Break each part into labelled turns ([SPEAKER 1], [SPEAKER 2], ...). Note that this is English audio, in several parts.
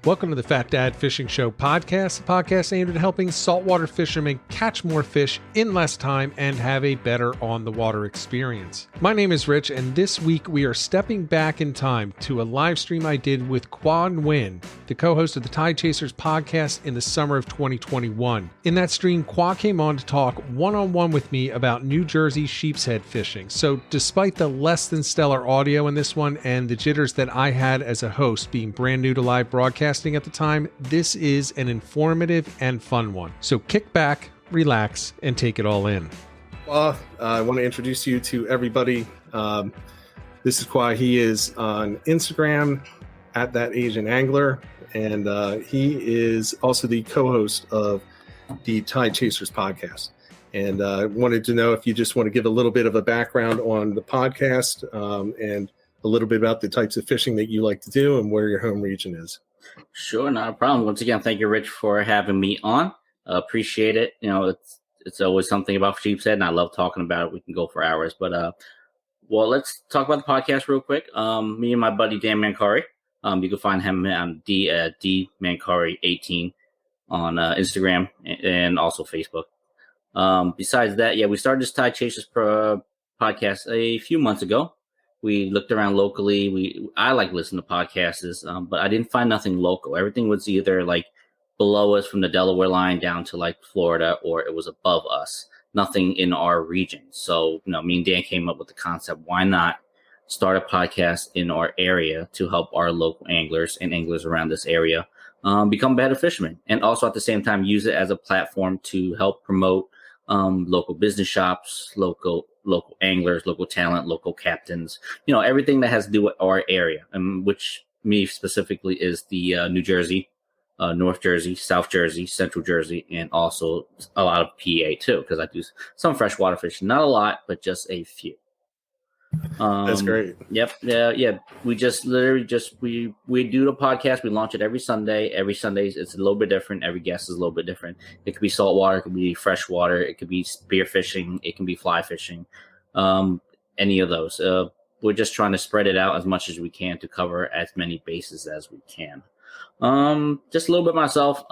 [SPEAKER 1] Welcome to the Fat Dad Fishing Show podcast, a podcast aimed at helping saltwater fishermen catch more fish in less time and have a better on-the-water experience. My name is Rich, and this week we are stepping back in time to a live stream I did with Khoa, the co-host of the Tide Chasers podcast in the summer of 2021. In that stream, Khoa came on to talk one-on-one with me about New Jersey sheepshead fishing. So despite the less than stellar audio in this one and the jitters that I had as a host being brand new to live broadcasting at the time, this is an informative and fun one. So kick back, relax, and take it all in.
[SPEAKER 2] Well, I want to introduce you to everybody. This is Khoa. He is on Instagram at That Asian Angler, and he is also the co-host of the Tide Chasers podcast. And I wanted to know if you just want to give a little bit of a background on the podcast and a little bit about the types of fishing that you like to do and where your home region is.
[SPEAKER 3] Sure, not a problem. Once again, thank you, Rich, for having me on. Appreciate it. You know, it's always something about sheepshead, and I love talking about it. We can go for hours, but well, let's talk about the podcast real quick. Me and my buddy Dan Mancari. You can find him on D Mancari 18 on Instagram and also Facebook. Besides that, we started this Tide Chasers podcast a few months ago. We looked around locally. I like listening to podcasts, but I didn't find nothing local. Everything was either like below us from the Delaware line down to like Florida, or it was above us. Nothing in our region. So, me and Dan came up with the concept. Why not start a podcast in our area to help our local anglers and anglers around this area become better fishermen, and also at the same time use it as a platform to help promote local business shops, local anglers, local talent, local captains, everything that has to do with our area, and which me specifically is the New Jersey, North Jersey, South Jersey, Central Jersey, and also a lot of PA too, because I do some freshwater fishing. Not a lot, but just a few.
[SPEAKER 2] That's great.
[SPEAKER 3] Yep. Yeah. We just literally we do the podcast. We launch it every Sunday. Every Sunday it's a little bit different. Every guest is a little bit different. It could be saltwater. It could be freshwater. It could be spear fishing. It can be fly fishing. Any of those. We're just trying to spread it out as much as we can to cover as many bases as we can. Just a little bit myself.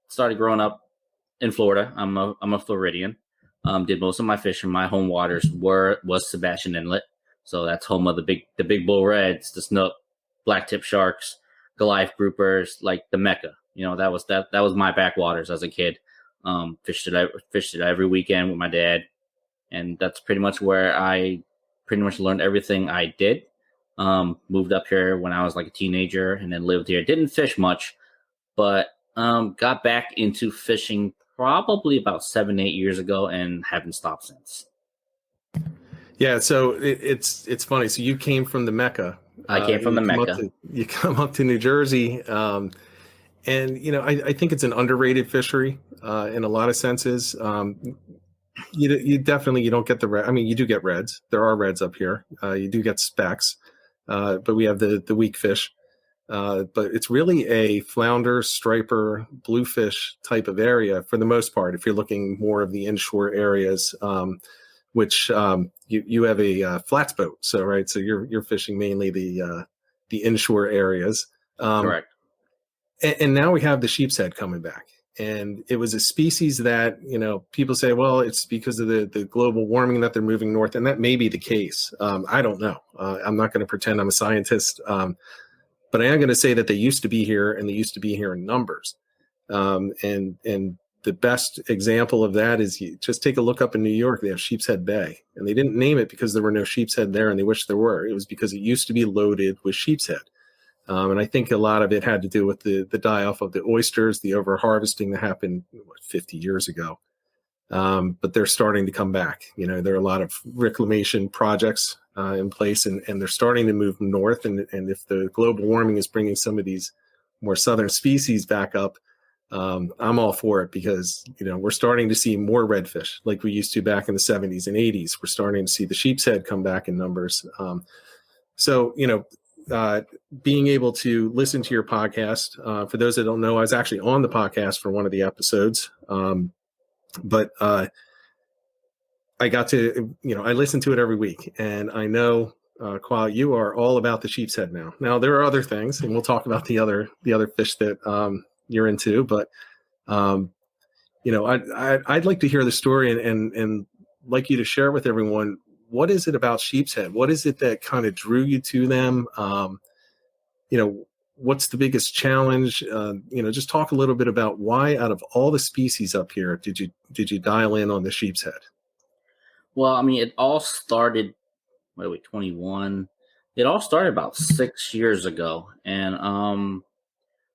[SPEAKER 3] Started growing up in Florida. I'm a Floridian. Did most of my fishing. My home waters was Sebastian Inlet. So that's home of the big bull reds, the snook, black tip sharks, Goliath groupers, like the Mecca. That was my backwaters as a kid. Fished it every weekend with my dad, and that's pretty much where I pretty much learned everything I did. Moved up here when I was like a teenager, and then lived here. Didn't fish much, but got back into fishing probably about 7-8 years ago, and haven't stopped since.
[SPEAKER 2] Yeah, so it's funny. So you came from the Mecca.
[SPEAKER 3] I came from the Mecca.
[SPEAKER 2] You come up to New Jersey, and I think it's an underrated fishery in a lot of senses. You definitely don't get the red. I mean, you do get reds. There are reds up here. You do get specks, but we have the weak fish. But it's really a flounder, striper, bluefish type of area for the most part. If you're looking more of the inshore areas, which you have a flats boat, so right, so you're fishing mainly the inshore areas.
[SPEAKER 3] Correct.
[SPEAKER 2] And now we have the sheepshead coming back, and it was a species that people say, well, it's because of the global warming that they're moving north, and that may be the case. I don't know. I'm not going to pretend I'm a scientist. But I am going to say that they used to be here, and they used to be here in numbers. And the best example of that is you just take a look up in New York. They have Sheepshead Bay, and they didn't name it because there were no sheepshead there, and they wish there were. It was because it used to be loaded with sheepshead. And I think a lot of it had to do with the die-off of the oysters, the over-harvesting that happened 50 years ago. But they're starting to come back. There are a lot of reclamation projects in place, and they're starting to move north. And if the global warming is bringing some of these more southern species back up, I'm all for it, because we're starting to see more redfish like we used to back in the 70s and 80s. We're starting to see the sheepshead come back in numbers. So being able to listen to your podcast, for those that don't know, I was actually on the podcast for one of the episodes, but I got to, I listen to it every week, and I know Khoa, you are all about the sheepshead now. Now there are other things, and we'll talk about the other fish that you're into. But I'd like to hear the story and like you to share with everyone. What is it about sheepshead? What is it that kind of drew you to them? What's the biggest challenge? Just talk a little bit about why, out of all the species up here, did you dial in on the sheepshead?
[SPEAKER 3] Well, I mean, it all started. What are we, 21? It all started about 6 years ago, and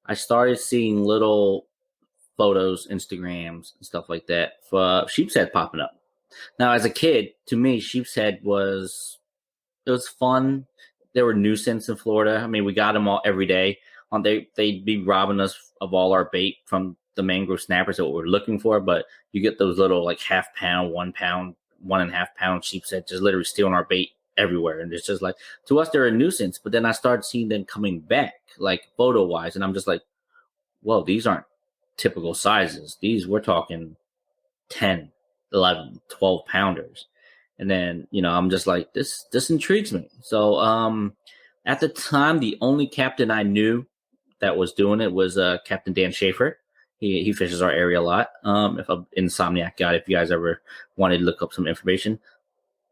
[SPEAKER 3] I started seeing little photos, Instagrams, and stuff like that for sheepshead popping up. Now, as a kid, to me, sheepshead was fun. They were a nuisance in Florida. I mean, we got them all every day. They'd be robbing us of all our bait from the mangrove snappers that we were looking for. But you get those little like half pound, 1 pound, 1.5 pound sheepshead just literally stealing our bait everywhere. And it's just like, to us, they're a nuisance. But then I started seeing them coming back, like photo wise, and I'm just like, whoa, these aren't typical sizes. We're talking 10, 11, 12 pounders. And then, I'm just like, this intrigues me. So at the time, the only captain I knew that was doing it was Captain Dan Schaefer. He fishes our area a lot. If I'm Insomniac guy, if you guys ever wanted to look up some information.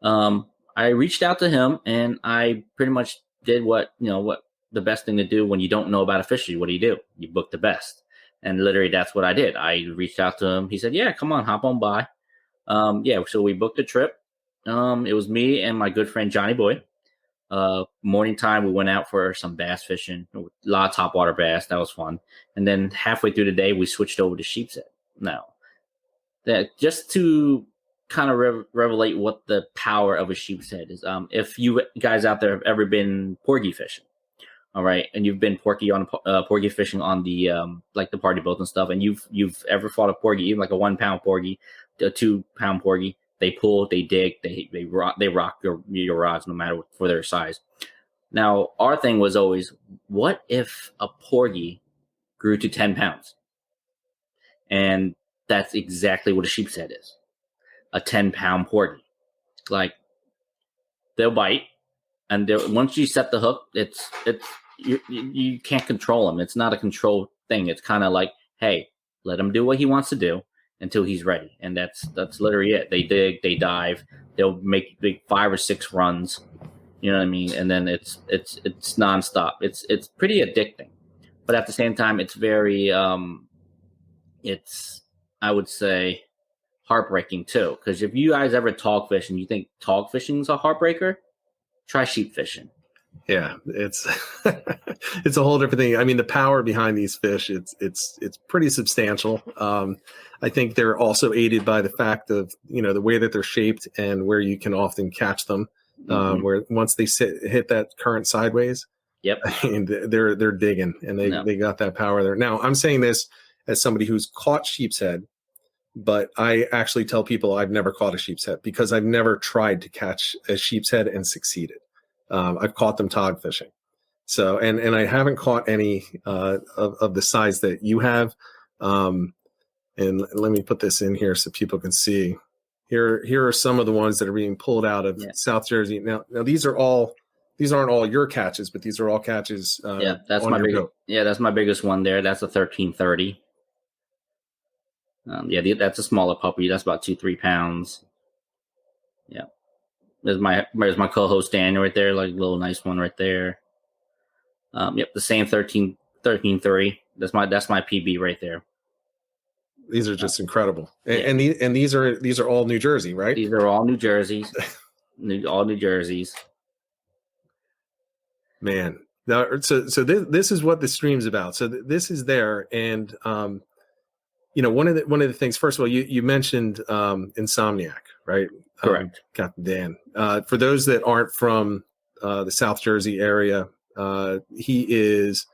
[SPEAKER 3] I reached out to him, and I pretty much did what the best thing to do when you don't know about a fishery. What do? You book the best. And literally that's what I did. I reached out to him. He said, yeah, come on, hop on by. So we booked a trip. It was me and my good friend Johnny Boy. Morning time, we went out for some bass fishing, a lot of topwater bass. That was fun. And then halfway through the day, we switched over to sheepshead. Now, that just to kind of revelate what the power of a sheepshead is. If you guys out there have ever been porgy fishing, all right, and you've been porgy fishing on the like the party boats and stuff, and you've ever fought a porgy, even like a 1 pound porgy, a 2 pound porgy. They pull, they dig, they rock your rods no matter for their size. Now, our thing was always, what if a porgy grew to 10 pounds? And that's exactly what a sheepshead is. A 10-pound porgy. Like, they'll bite, and once you set the hook, you can't control them. It's not a control thing. It's kind of like, hey, let him do what he wants to do until he's ready. And that's literally it. They dig, they dive, they'll make big 5 or 6 runs. You know what I mean? And then it's nonstop. It's pretty addicting. But at the same time, it's very it's, I would say, heartbreaking too. Because if you guys ever tog fish and you think tog fishing is a heartbreaker, try sheep fishing.
[SPEAKER 2] Yeah, it's it's a whole different thing. I mean, the power behind these fish, it's pretty substantial. I think they're also aided by the fact of the way that they're shaped and where you can often catch them. Where once they hit that current sideways,
[SPEAKER 3] yep,
[SPEAKER 2] and they're digging, and they got that power there. Now, I'm saying this as somebody who's caught sheepshead, but I actually tell people I've never caught a sheepshead because I've never tried to catch a sheepshead and succeeded. I've caught them tog fishing. So, and I haven't caught any of the size that you have. And let me put this in here so people can see. Here are some of the ones that are being pulled out of South Jersey. Now these aren't all your catches, but these are all catches.
[SPEAKER 3] That's my biggest. Yeah, that's my biggest one there. That's a 1330. That's a smaller puppy. That's about 2-3 pounds. Yeah. There's my co-host Daniel right there, like a little nice one right there. The same 13.3. That's my PB right there.
[SPEAKER 2] These are just incredible, and these are all New Jersey, right?
[SPEAKER 3] These are all New Jerseys, all New Jerseys.
[SPEAKER 2] Man, so this is what the stream's about. So this is there, and one of the things. First of all, you mentioned Insomniac, right?
[SPEAKER 3] Correct,
[SPEAKER 2] Captain Dan. For those that aren't from the South Jersey area, he is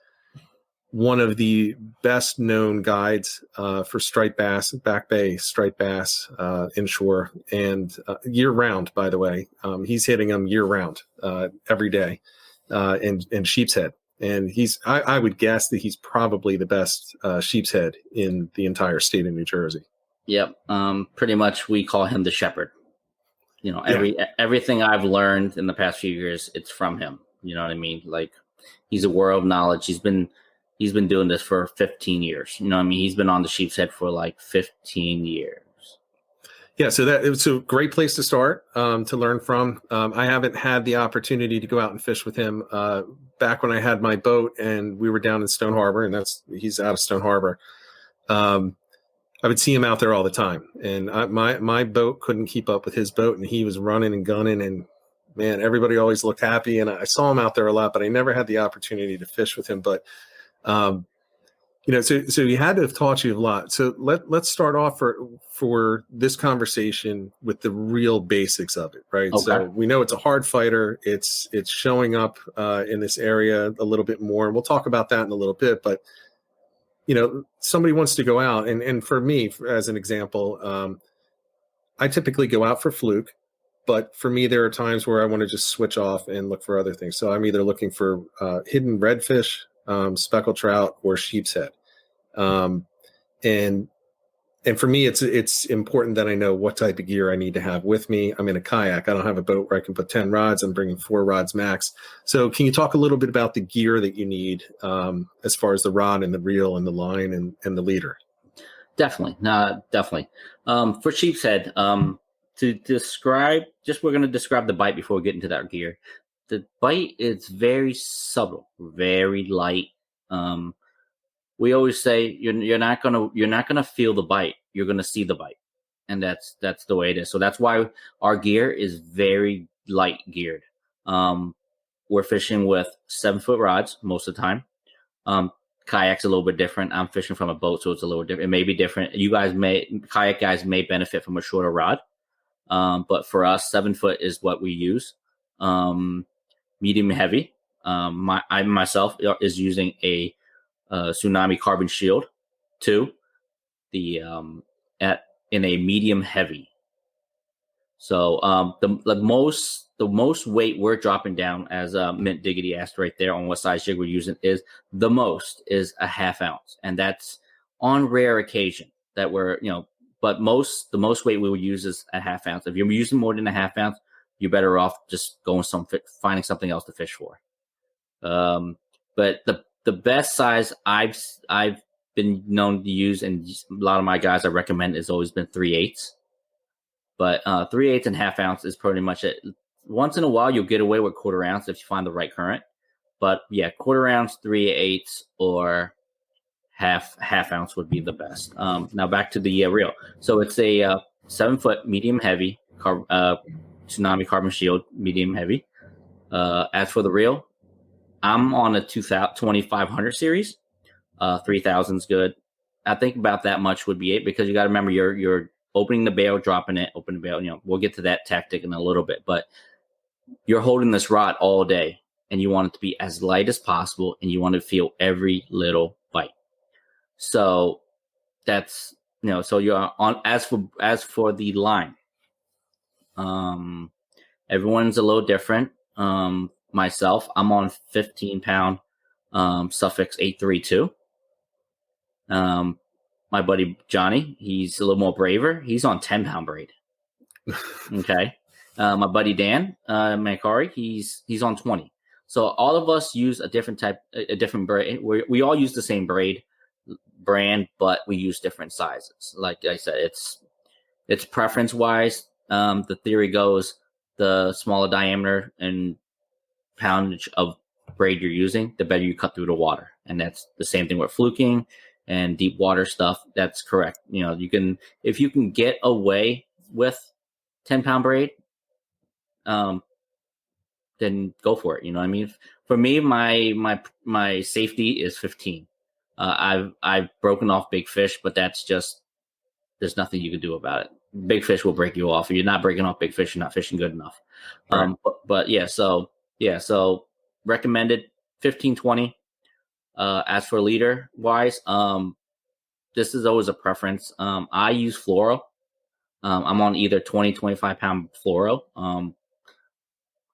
[SPEAKER 2] one of the best known guides for striped bass, back bay striped bass, inshore, and year round. By the way, he's hitting them year round, every day, in sheepshead. And I would guess that he's probably the best sheepshead in the entire state of New Jersey.
[SPEAKER 3] Yep. Pretty much we call him the shepherd. You know, everything I've learned in the past few years, it's from him. You know what I mean? Like, he's a world of knowledge. He's been doing this for 15 years. You know what I mean? He's been on the Sheepshead for like 15 years.
[SPEAKER 2] Yeah, so that it's a great place to start to learn from. I haven't had the opportunity to go out and fish with him back when I had my boat and we were down in Stone Harbor, and he's out of Stone Harbor. I would see him out there all the time, and my boat couldn't keep up with his boat, and he was running and gunning, and man, everybody always looked happy. And I saw him out there a lot, but I never had the opportunity to fish with him. But you know, so he had to have taught you a lot. So let's start off for this conversation with the real basics of it, right?
[SPEAKER 3] Okay.
[SPEAKER 2] So we know it's a hard fighter. It's showing up in this area a little bit more, and we'll talk about that in a little bit. But you know, somebody wants to go out, and for me, as an example, I typically go out for fluke, but for me, there are times where I want to just switch off and look for other things. So I'm either looking for hidden redfish, speckled trout, or sheepshead. And for me, it's important that I know what type of gear I need to have with me. I'm in a kayak. I don't have a boat where I can put 10 rods. I'm bringing 4 rods max. So can you talk a little bit about the gear that you need as far as the rod and the reel and the line and the leader?
[SPEAKER 3] Definitely. Definitely. For sheepshead, to describe, we're going to describe the bite before we get into that gear. The bite is very subtle, very light. We always say you're not gonna feel the bite. You're gonna see the bite, and that's the way it is. So that's why our gear is very light geared. We're fishing with 7-foot rods most of the time. Kayak's a little bit different. I'm fishing from a boat, so it's a little different. It may be different. Kayak guys may benefit from a shorter rod, but for us, 7-foot is what we use. Medium heavy. I myself is using a Tsunami Carbon Shield 2, in a medium heavy. So the most weight we're dropping down, as Mint Diggity asked right there on what size jig we're using, is a 1/2 ounce, and that's on rare occasion that we're But the most weight we would use is a 1/2 ounce. If you're using more than a 1/2 ounce, you're better off just finding something else to fish for. But the best size I've been known to use, and a lot of my guys I recommend, has always been 3/8. But 3/8 and 1/2 ounce is pretty much it. Once in a while, you'll get away with 1/4 ounce if you find the right current. But yeah, 1/4 ounce, 3/8, or half ounce would be the best. Now back to the reel. So it's a 7-foot medium heavy Tsunami Carbon Shield medium heavy. As for the reel, I'm on a 2500 series. 3000's good. I think about that much would be it, because you got to remember you're opening the bail, dropping it, open the bail. We'll get to that tactic in a little bit, but you're holding this rod all day, and you want it to be as light as possible, and you want to feel every little bite. So that's So you're on. As for the line, everyone's a little different. Myself, I'm on 15-pound Suffix 832. My buddy Johnny, he's a little more braver. He's on 10-pound braid. Okay. My buddy Dan Mancari, he's on 20. So all of us use a different braid. We all use the same braid brand, but we use different sizes. Like I said, it's preference wise. The theory goes, the smaller diameter and poundage of braid you're using, the better you cut through the water. And that's the same thing with fluking and deep water stuff. That's correct. If you can get away with 10-pound braid, then go for it. You know what I mean? For me, my safety is 15. I've broken off big fish, but that's just, there's nothing you can do about it. Big fish will break you off. If you're not breaking off big fish, you're not fishing good enough. Right. So recommended 15, 20. As for leader wise, this is always a preference. I use fluoro. I'm on either 20, 25-pound fluoro.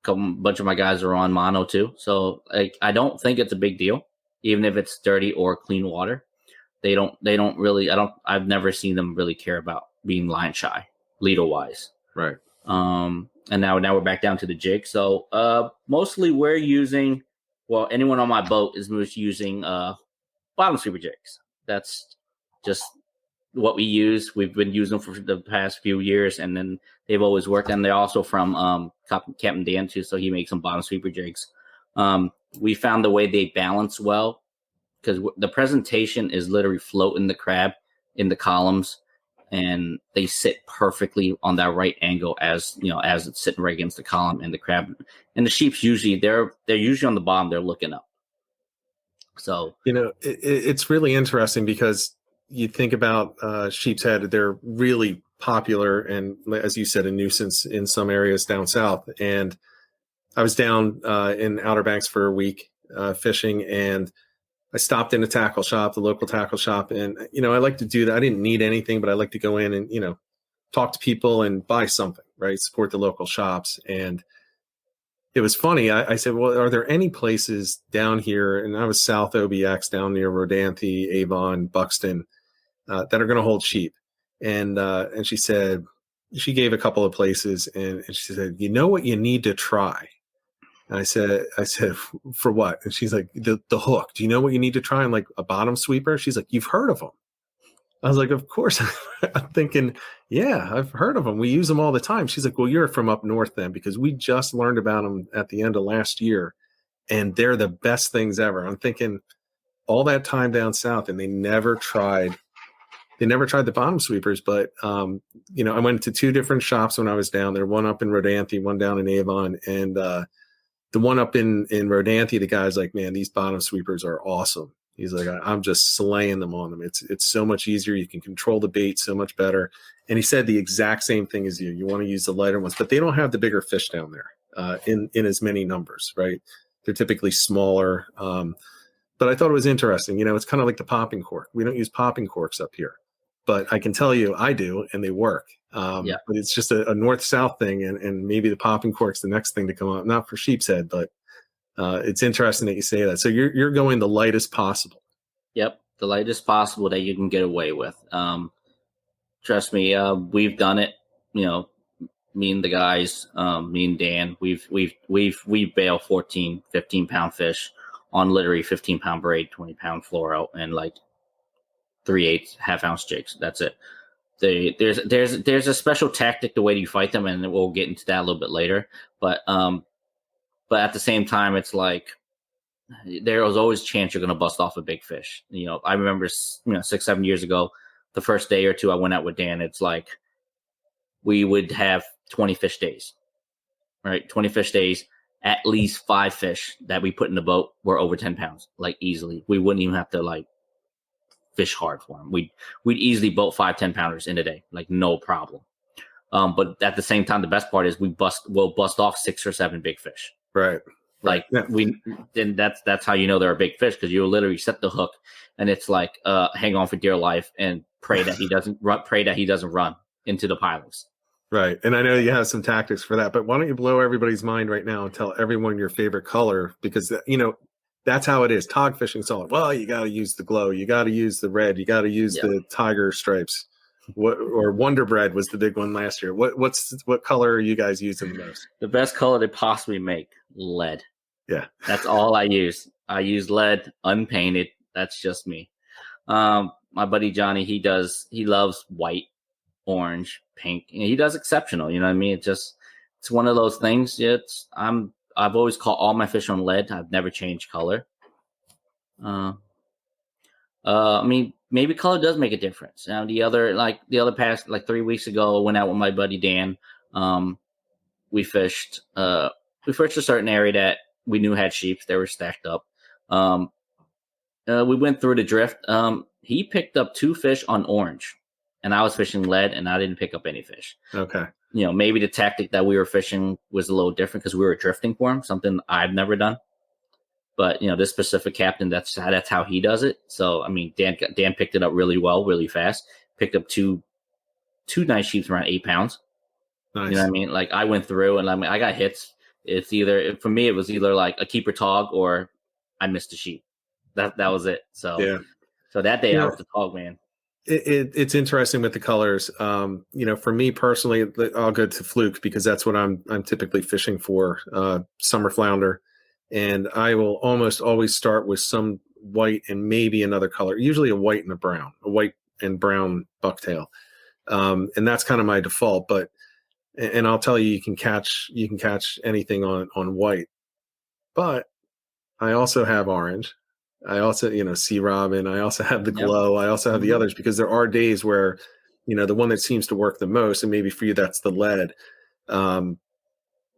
[SPEAKER 3] Bunch of my guys are on mono too. So I don't think it's a big deal, even if it's dirty or clean water. They don't really, I've never seen them really care about being line shy, leader wise.
[SPEAKER 2] Right.
[SPEAKER 3] And now we're back down to the jig. So mostly we're using, well, anyone on my boat is using bottom sweeper jigs. That's just what we use. We've been using them for the past few years, and then they've always worked. And they're also from Captain Dan too, so he makes some bottom sweeper jigs. We found the way they balance well, because the presentation is literally floating the crab in the columns, and they sit perfectly on that right angle as it's sitting right against the column, and the crab and the sheep's usually they're usually on the bottom, they're looking up. So
[SPEAKER 2] it's really interesting because you think about sheepshead, they're really popular and, as you said, a nuisance in some areas down south. And I was down in Outer Banks for a week fishing, and I stopped in a tackle shop, the local tackle shop. And, I like to do that. I didn't need anything, but I like to go in and, talk to people and buy something, right? Support the local shops. And it was funny. I said, well, are there any places down here? And I was South OBX down near Rodanthe, Avon, Buxton, that are going to hold sheep. And she said, she gave a couple of places, and she said, you know what you need to try? And I said, for what? And she's like, the hook. Do you know what you need to try? I'm like, a bottom sweeper? She's like, you've heard of them. I was like, of course. I'm thinking, yeah, I've heard of them. We use them all the time. She's like, well, you're from up north then, because we just learned about them at the end of last year, and they're the best things ever. I'm thinking, all that time down south, and they never tried the bottom sweepers. But, I went to two different shops when I was down there, one up in Rodanthe, one down in Avon. And the one up in Rodanthe, the guy's like, man, these bottom sweepers are awesome. He's like, I'm just slaying them on them. It's so much easier. You can control the bait so much better. And he said the exact same thing as you. You want to use the lighter ones, but they don't have the bigger fish down there in as many numbers, right? They're typically smaller. But I thought it was interesting. It's kind of like the popping cork. We don't use popping corks up here, but I can tell you I do, and they work. But it's just a north-south thing, and maybe the popping cork's the next thing to come up. Not for sheepshead, but it's interesting that you say that. So you're going the lightest possible.
[SPEAKER 3] Yep, the lightest possible that you can get away with. Trust me, we've done it. Me and the guys, me and Dan, we've bailed 14, 15-pound fish on literally 15-pound braid, 20-pound fluoro, and like 3/8 half-ounce jigs. That's it. There's a special tactic the way you fight them, and we'll get into that a little bit later. But at the same time, it's like there was always a chance you're going to bust off a big fish. I remember 6-7 years ago, the first day or two I went out with Dan, it's like we would have 20 fish days, right? 20 fish days. At least 5 fish that we put in the boat were over 10 pounds, like easily. We wouldn't even have to like fish hard for them. We'd easily boat 5-10 pounders in a day, like no problem. But at the same time, the best part is we'll bust off 6 or 7 big fish.
[SPEAKER 2] Right.
[SPEAKER 3] Like then that's how you know they're a big fish, because you literally set the hook and it's like hang on for dear life and pray that he doesn't run into the pilings.
[SPEAKER 2] Right. And I know you have some tactics for that, but why don't you blow everybody's mind right now and tell everyone your favorite color? Because, that's how it is. Tog fishing solid. Well, you got to use the glow. You got to use the red. You got to use the tiger stripes. Or Wonder Bread was the big one last year. What color are you guys using the most?
[SPEAKER 3] The best color they possibly make, lead.
[SPEAKER 2] Yeah.
[SPEAKER 3] That's all I use. I use lead, unpainted. That's just me. My buddy Johnny, he loves white, orange, pink. He does exceptional. You know what I mean? It's one of those things. I've always caught all my fish on lead. I've never changed color. Maybe color does make a difference. Now the other past, like 3 weeks ago, I went out with my buddy Dan. We fished a certain area that we knew had sheep. They were stacked up. We went through the drift. He picked up 2 fish on orange, and I was fishing lead, and I didn't pick up any fish.
[SPEAKER 2] Okay.
[SPEAKER 3] Maybe the tactic that we were fishing was a little different because we were drifting for him, something I've never done. But, this specific captain, that's how he does it. So, Dan picked it up really well, really fast. Picked up two nice sheep around 8 pounds.
[SPEAKER 2] Nice.
[SPEAKER 3] You know what I mean? Like, I went through and I got hits. For me, it was either like a keeper tog or I missed a sheep. That was it. So,
[SPEAKER 2] yeah.
[SPEAKER 3] So that day I was the tog man.
[SPEAKER 2] It's interesting with the colors. For me personally, I'll go to fluke because that's what I'm typically fishing for, summer flounder, and I will almost always start with some white and maybe another color, usually a white and a white and brown bucktail, and that's kind of my default. But and I'll tell you, you can catch anything on white, but I also have orange. I also, Sea Robin. I also have the glow. I also have the others because there are days where, the one that seems to work the most, and maybe for you that's the lead.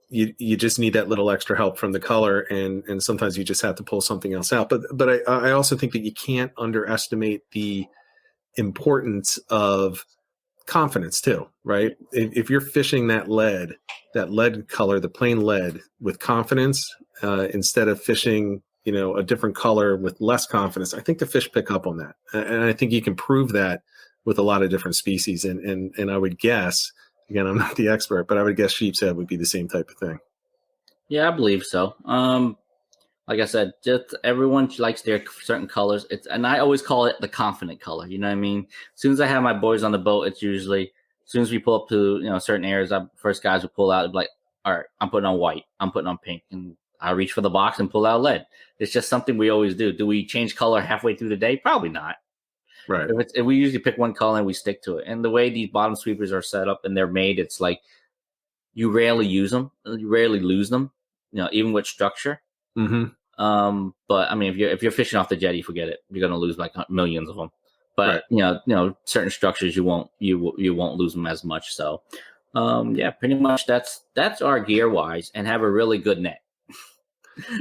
[SPEAKER 2] You just need that little extra help from the color, and sometimes you just have to pull something else out. But I also think that you can't underestimate the importance of confidence too, right? If you're fishing that lead color, the plain lead with confidence, instead of fishing, a different color with less confidence, I think the fish pick up on that. And I think you can prove that with a lot of different species. And I would guess, again, I'm not the expert, but I would guess sheepshead would be the same type of thing.
[SPEAKER 3] Yeah, I believe so. Like I said, just everyone likes their certain colors. And I always call it the confident color. You know what I mean? As soon as I have my boys on the boat, it's usually as soon as we pull up to certain areas, first guys will pull out and be like, all right, I'm putting on white, I'm putting on pink, and I reach for the box and pull out lead. It's just something we always do. Do we change color halfway through the day? Probably not.
[SPEAKER 2] Right.
[SPEAKER 3] If we usually pick one color and we stick to it. And the way these bottom sweepers are set up and they're made, it's like you rarely use them, you rarely lose them. Even with structure.
[SPEAKER 2] Mm-hmm.
[SPEAKER 3] But I mean, if you're fishing off the jetty, forget it. You're gonna lose like millions of them. But right. Certain structures you won't lose them as much. So, pretty much that's our gear wise, and have a really good net.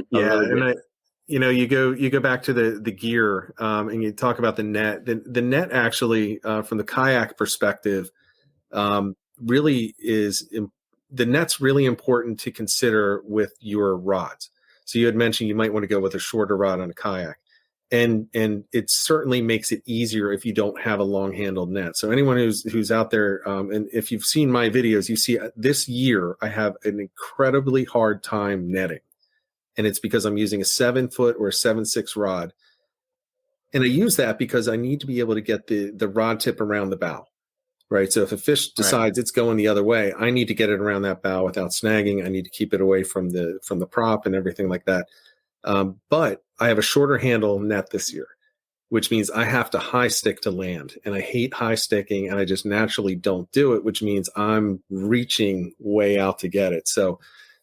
[SPEAKER 2] You go back to the gear, and you talk about the net. The net actually, from the kayak perspective, really is. The net's really important to consider with your rods. So you had mentioned you might want to go with a shorter rod on a kayak, and it certainly makes it easier if you don't have a long handled net. So anyone who's out there, and if you've seen my videos, you see this year I have an incredibly hard time netting, and it's because I'm using a 7-foot or a 7.6 rod, and I use that because I need to be able to get the rod tip around the bow. Right. So if a fish decides it's going the other way, I need to get it around that bow without snagging. I need to keep it away from the prop and everything like that. But I have a shorter handle net this year, which means I have to high stick to land. And I hate high sticking, and I just naturally don't do it, which means I'm reaching way out to get it. So,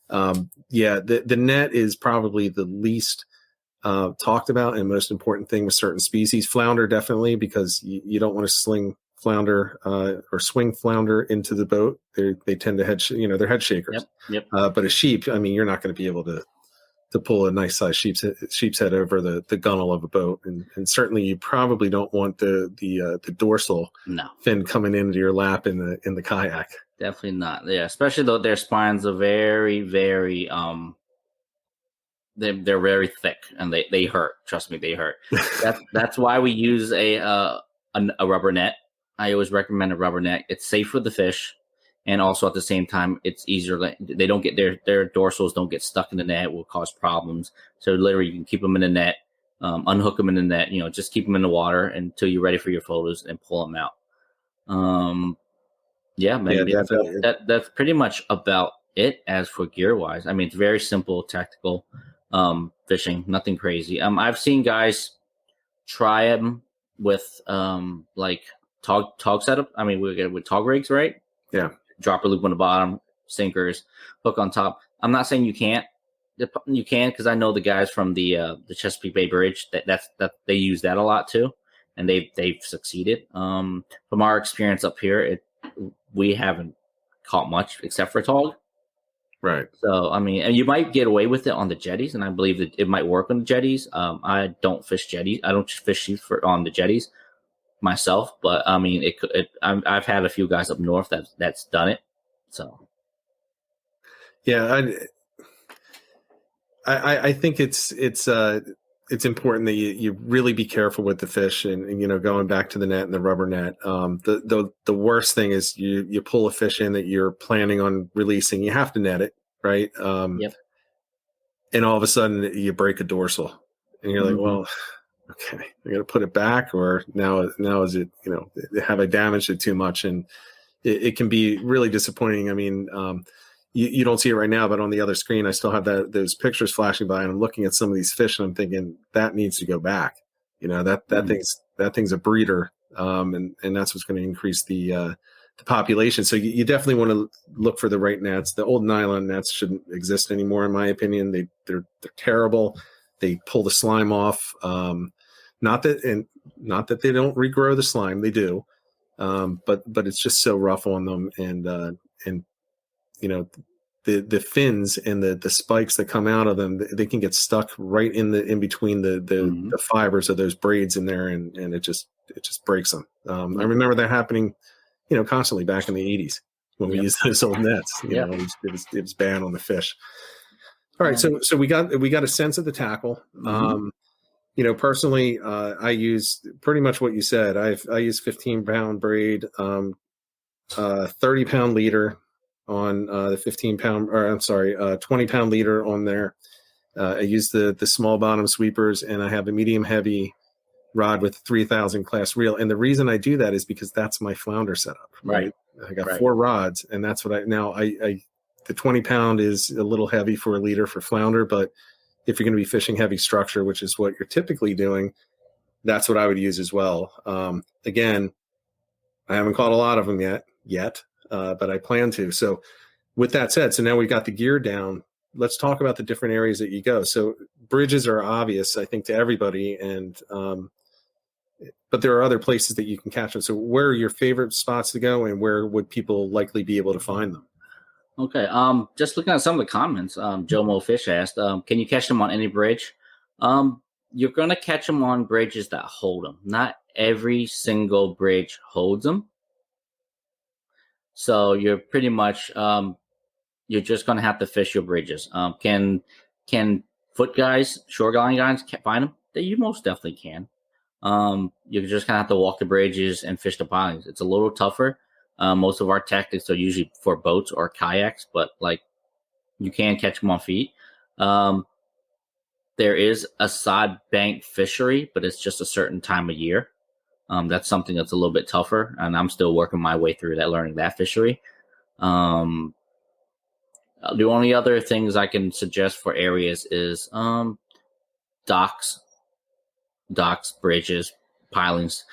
[SPEAKER 2] the net is probably the least talked about and most important thing with certain species. Flounder, definitely, because you don't want to sling flounder or swing flounder into the boat. They tend to they're head shakers.
[SPEAKER 3] Yep.
[SPEAKER 2] But a sheep, I mean, you're not going to be able to pull a nice size sheep's head over the gunnel of a boat, and certainly you probably don't want the dorsal fin coming into your lap in the kayak.
[SPEAKER 3] Definitely not. Yeah, especially though their spines are very, very they're very thick, and they hurt. Trust me, they hurt. That's why we use a rubber net. I always recommend a rubber net. It's safe for the fish, and also at the same time, it's easier. They don't get their dorsals don't get stuck in the net. It will cause problems. So literally, you can keep them in the net, unhook them in the net. Just keep them in the water until you're ready for your photos and pull them out. That's pretty much about it as for gear wise. I mean, it's very simple, tactical fishing, nothing crazy. I've seen guys try them with like tog setup. I mean, we get with tog rigs, right?
[SPEAKER 2] Yeah.
[SPEAKER 3] Dropper loop on the bottom, sinkers, hook on top. I'm not saying you can't. You can, because I know the guys from the Chesapeake Bay Bridge that they use that a lot too, and they've succeeded. From our experience up here, we haven't caught much except for tog.
[SPEAKER 2] Right.
[SPEAKER 3] So I mean, and you might get away with it on the jetties, and I believe that it might work on the jetties. I don't fish jetties. I don't fish sheep on the jetties myself, but I mean, I've had a few guys up north that's done it. So
[SPEAKER 2] yeah, I think it's important that you really be careful with the fish, and going back to the net and the rubber net. The worst thing is you pull a fish in that you're planning on releasing. You have to net it, right?
[SPEAKER 3] Yep.
[SPEAKER 2] And all of a sudden you break a dorsal, and you're like, well, okay, I got to put it back, or now is it, have I damaged it too much? And it can be really disappointing. I mean, you don't see it right now, but on the other screen, I still have those pictures flashing by, and I'm looking at some of these fish, and I'm thinking that needs to go back. That thing's a breeder, and that's what's going to increase the population. So you definitely want to look for the right nets. The old nylon nets shouldn't exist anymore, in my opinion. They're terrible. They pull the slime off. Not that they don't regrow the slime, they do. But it's just so rough on them, and the fins and the spikes that come out of them, they can get stuck right in between the fibers of those braids in there, and it just breaks them. I remember that happening, constantly back in the 80s when we used those old nets. It was bad on the fish. All right, so we got a sense of the tackle. Personally, I use pretty much what you said. I use 15-pound braid, 30-pound leader on the 15-pound, or I'm sorry, 20-pound leader on there. I use the small bottom sweepers, and I have a medium heavy rod with 3000 class reel. And the reason I do that is because that's my flounder setup. Right. I got 4 rods, and that's what I the 20-pound is a little heavy for a leader for flounder, but if you're going to be fishing heavy structure, which is what you're typically doing, that's what I would use as well. Again, I haven't caught a lot of them yet, but I plan to. So with that said, so now we've got the gear down. Let's talk about the different areas that you go. So bridges are obvious, I think, to everybody, and but there are other places that you can catch them. So where are your favorite spots to go, and where would people likely be able to find them?
[SPEAKER 3] Okay. Just looking at some of the comments, Joe Mo Fish asked, can you catch them on any bridge? You're going to catch them on bridges that hold them. Not every single bridge holds them. So you're pretty much, you're just going to have to fish your bridges. Can foot guys, shoreline guys find them? You most definitely can. You're just going to have to walk the bridges and fish the pilings. It's a little tougher. Most of our tactics are usually for boats or kayaks, but you can catch them on feet. There is a side bank fishery, but it's just a certain time of year. That's something that's a little bit tougher, and I'm still working my way through that, learning that fishery. The only other things I can suggest for areas is docks, bridges, pilings.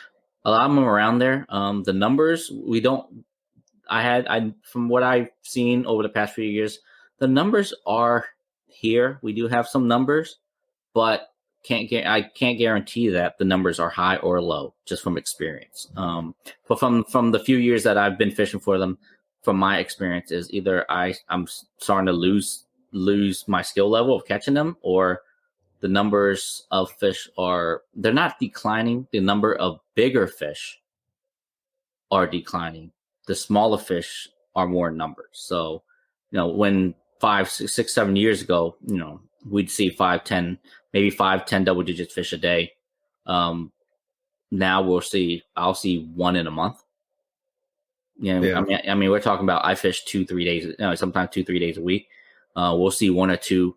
[SPEAKER 3] A lot of them around there. The numbers from what I've seen over the past few years, the numbers are here. We do have some numbers, but I can't guarantee that the numbers are high or low, just from experience. But from the few years that I've been fishing for them, from my experience, is either I'm starting to lose my skill level of catching them, or the numbers of fish they're not declining. The number of bigger fish are declining. The smaller fish are more in numbers. So, when 5, 6, 7 years ago, we'd see 5, 10 double digit fish a day. Now I'll see one in a month. Yeah. I mean, we're talking about, I fish 2-3 days, sometimes 2-3 days a week. We'll see one or two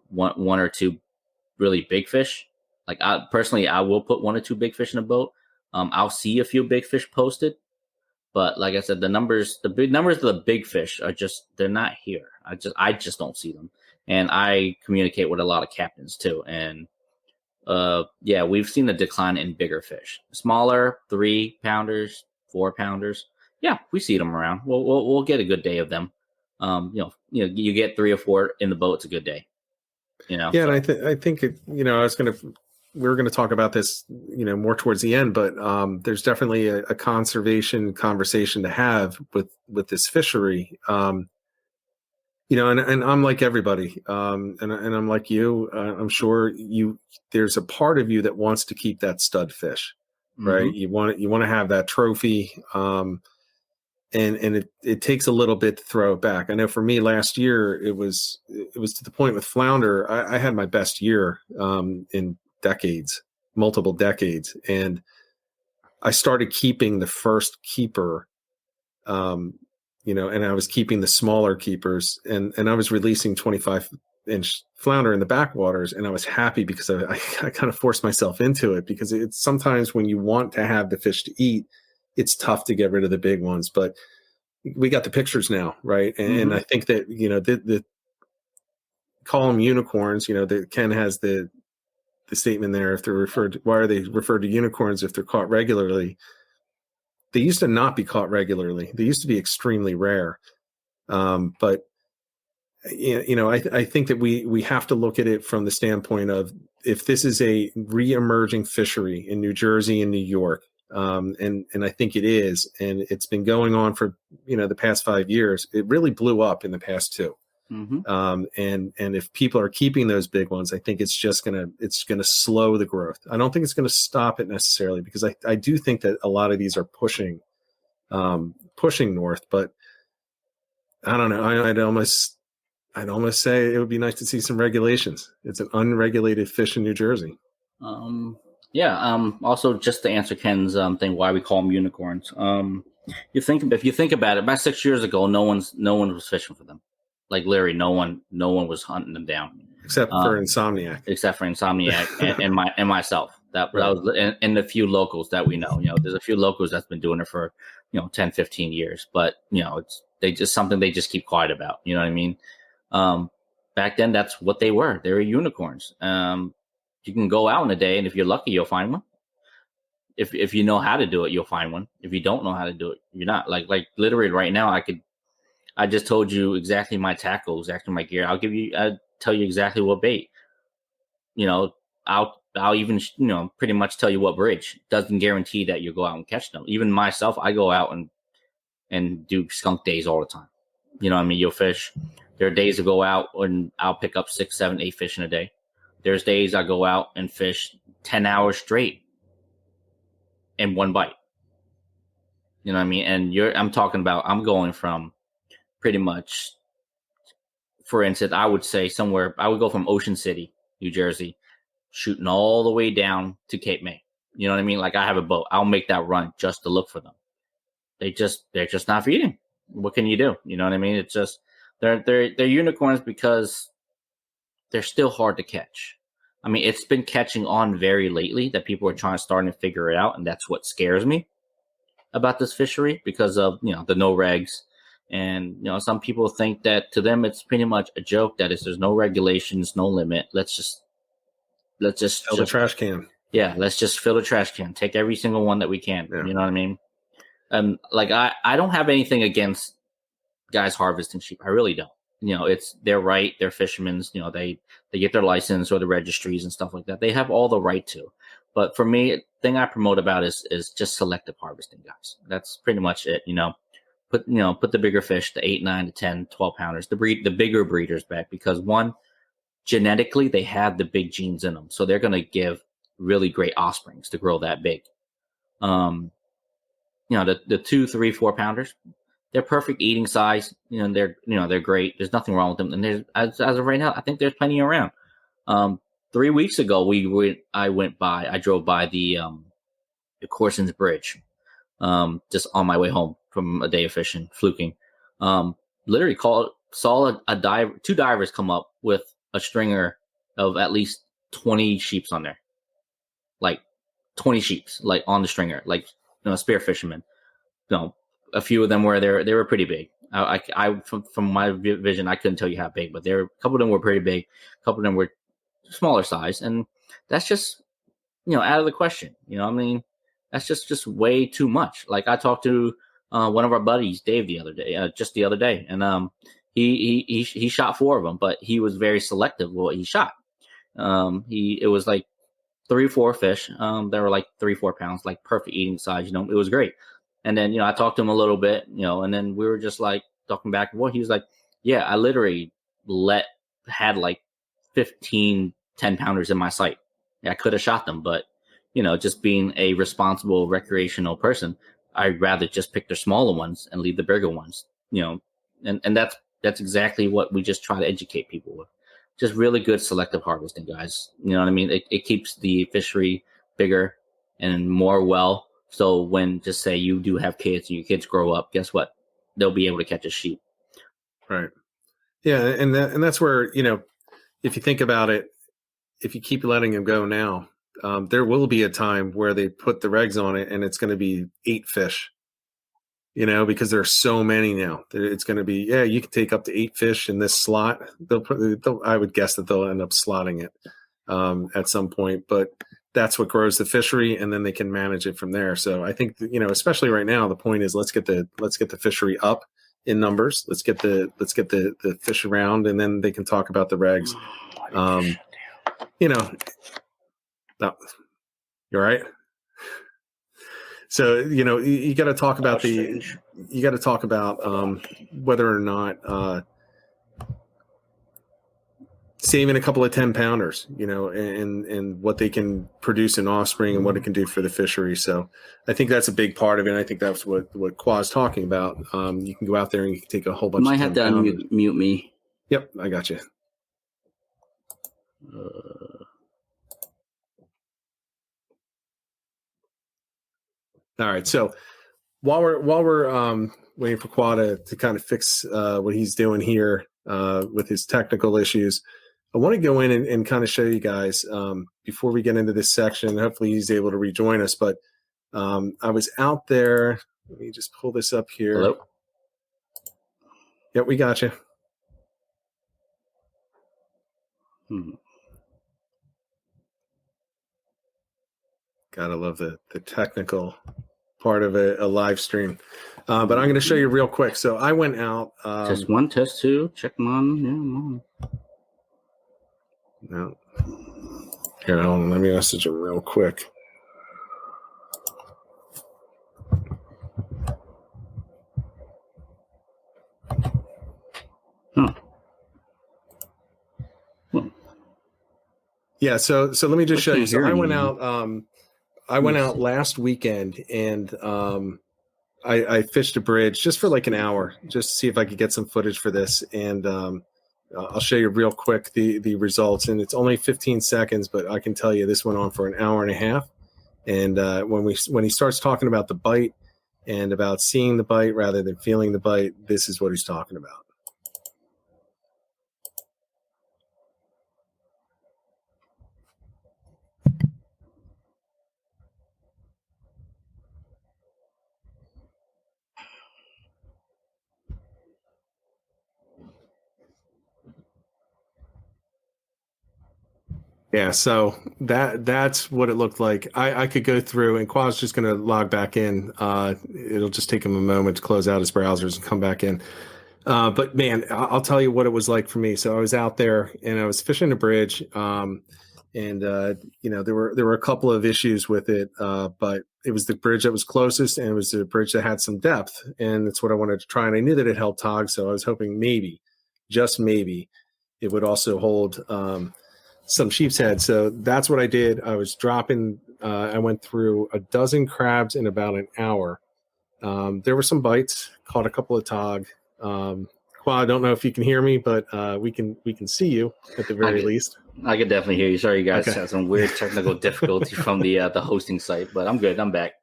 [SPEAKER 3] really big fish. I will put 1 or 2 big fish in a boat. I'll see a few big fish posted, but like I said, the big numbers of the big fish they're not here. I just don't see them. And I communicate with a lot of captains too. And we've seen a decline in bigger fish, smaller 3-pounders, 4-pounders. Yeah, we see them around. We'll get a good day of them. You get 3 or 4 in the boat, it's a good day.
[SPEAKER 2] Yeah, so. And I think we were going to talk about this, more towards the end, but there's definitely a conservation conversation to have with this fishery. And I'm like everybody, and I'm like you. I'm sure there's a part of you that wants to keep that stud fish, right? You want to have that trophy, and it takes a little bit to throw it back. I know for me last year, it was to the point with flounder. I had my best year in decades, multiple decades, and I started keeping the first keeper. And I was keeping the smaller keepers, and I was releasing 25 flounder in the backwaters, and I was happy because I kind of forced myself into it, because it's sometimes when you want to have the fish to eat, it's tough to get rid of the big ones. But we got the pictures now, right? And I think that, the call them unicorns, that Ken has the statement there. If they're referred to, why are they referred to unicorns if they're caught regularly? They used to not be caught regularly. They used to be extremely rare. But I think that we have to look at it from the standpoint of, if this is a re-emerging fishery in New Jersey and New York, and I think it is, and it's been going on for the past 5 years. It really blew up in the past 2. And if people are keeping those big ones, I think it's gonna slow the growth. I don't think it's going to stop it necessarily, because I do think that a lot of these are pushing north. But I don't know. I'd almost say it would be nice to see some regulations. It's an unregulated fish in New Jersey.
[SPEAKER 3] Also, just to answer Ken's thing, why we call them unicorns. If you think about it, about 6 years ago, no one was fishing for them. Like literally, no one was hunting them down,
[SPEAKER 2] except for Insomniac.
[SPEAKER 3] and myself. That was and a few locals that we know. There's a few locals that's been doing it for 10, 15 years. But it's they just keep quiet about. You know what I mean? Back then, that's what they were. They were unicorns. You can go out in a day, and if you're lucky, you'll find one. If you know how to do it, you'll find one. If you don't know how to do it, you're not. Like literally right now, I just told you exactly my tackle, exactly my gear. I'll tell you exactly what bait. I'll even pretty much tell you what bridge. Doesn't guarantee that you'll go out and catch them. Even myself, I go out and do skunk days all the time. You know what I mean? You'll fish. There are days I go out and I'll pick up 6, 7, 8 fish in a day. There's days I go out and fish 10 hours straight in one bite. You know what I mean? And I'm talking about, I'm going from pretty much, for instance, I would go from Ocean City, New Jersey, shooting all the way down to Cape May. You know what I mean? Like, I have a boat. I'll make that run just to look for them. They're just not feeding. What can you do? You know what I mean? It's just, they're unicorns because they're still hard to catch. I mean, it's been catching on very lately that people are starting to figure it out. And that's what scares me about this fishery, because of, the no regs. And, some people think that to them, it's pretty much a joke that there's no regulations, no limit. Let's just
[SPEAKER 2] fill the trash can.
[SPEAKER 3] Yeah. Let's just fill the trash can. Take every single one that we can. Yeah. You know what I mean? I don't have anything against guys harvesting sheep. I really don't. They're right. They're fishermen. They get their license or the registries and stuff like that. They have all the right to. But for me, the thing I promote about is just selective harvesting, guys. That's pretty much it. Put the bigger fish, the 8, 9 to 10, 12 pounders, the bigger breeders back, because one, genetically they have the big genes in them, so they're going to give really great offsprings to grow that big. The 2, 3, 4 pounders, they're perfect eating size. They're great. There's nothing wrong with them. And there's as of right now, I think there's plenty around. 3 weeks ago, I drove by the Corson's Bridge, just on my way home from a day of fishing, fluking. Literally saw a diver, 2 divers come up with a stringer of at least 20 sheeps on there, like 20 sheeps, like on the stringer, like spear fishermen. A few of them they were pretty big. I from my vision, I couldn't tell you how big, but a couple of them were pretty big. A couple of them were smaller size, and that's just out of the question. I mean, that's just way too much. Like, I talked to one of our buddies, Dave, just the other day, and he shot 4 of them, but he was very selective with what he shot. It was like 3 or 4 fish. They were like 3, 4 pounds, like perfect eating size. It was great. And then, I talked to him a little bit, and then we were just like talking back and forth. He was like, yeah, I literally had like 15 10 pounders in my sight. I could have shot them, but, just being a responsible recreational person, I'd rather just pick the smaller ones and leave the bigger ones, and that's exactly what we just try to educate people with. Just really good selective harvesting, guys. You know what I mean? It keeps the fishery bigger and more so when, just say you do have kids and your kids grow up, guess what? They'll be able to catch a sheep.
[SPEAKER 2] Right. Yeah. And that's where, if you think about it, if you keep letting them go now, there will be a time where they put the regs on it and it's going to be 8 fish, because there are so many now. It's going to be, you can take up to 8 fish in this slot. I would guess that they'll end up slotting it at some point, but that's what grows the fishery, and then they can manage it from there. So I think, especially right now, the point is let's get the fishery up in numbers. Let's get the fish around, and then they can talk about the regs. No, you're right. So, you got to talk about whether or not saving a couple of 10-pounders, and what they can produce in offspring and what it can do for the fishery. So I think that's a big part of it. And I think that's what Khoa is talking about. You can go out there and you can take a whole bunch of 10
[SPEAKER 3] pounders. Might have to unmute me.
[SPEAKER 2] Yep, I got you. All right. So while we're waiting for Khoa to kind of fix what he's doing here with his technical issues, I want to go in and kind of show you guys before we get into this section. Hopefully he's able to rejoin us. But I was out there. Let me just pull this up here.
[SPEAKER 3] Hello?
[SPEAKER 2] Yep, we got you. Gotta love the technical part of a live stream. But I'm going to show you real quick. So I went out.
[SPEAKER 3] Test 1, test 2. Check them on. Yeah, I'm on.
[SPEAKER 2] No. Here, hold on. Let me message him real quick.
[SPEAKER 3] Huh.
[SPEAKER 2] Yeah. So let me just show you. So I went out. I went out last weekend and I fished a bridge just for like an hour, just to see if I could get some footage for this. And I'll show you real quick the results. And it's only 15 seconds, but I can tell you this went on for an hour and a half. And when he starts talking about the bite and about seeing the bite rather than feeling the bite, this is what he's talking about. Yeah, so that's what it looked like. I could go through, and Khoa's just going to log back in. It'll just take him a moment to close out his browsers and come back in. But man, I'll tell you what it was like for me. So I was out there and I was fishing a bridge, and there were a couple of issues with it, but it was the bridge that was closest, and it was the bridge that had some depth, and that's what I wanted to try. And I knew that it held tog, so I was hoping maybe, just maybe, it would also hold some sheep's head. So that's what I did. I was dropping. I went through a dozen crabs in about an hour. There were some bites. Caught a couple of tog. Khoa, I don't know if you can hear me, but we can see you at the very least.
[SPEAKER 3] I can definitely hear you. Sorry, you guys had some weird technical difficulty from the hosting site, but I'm good. I'm back.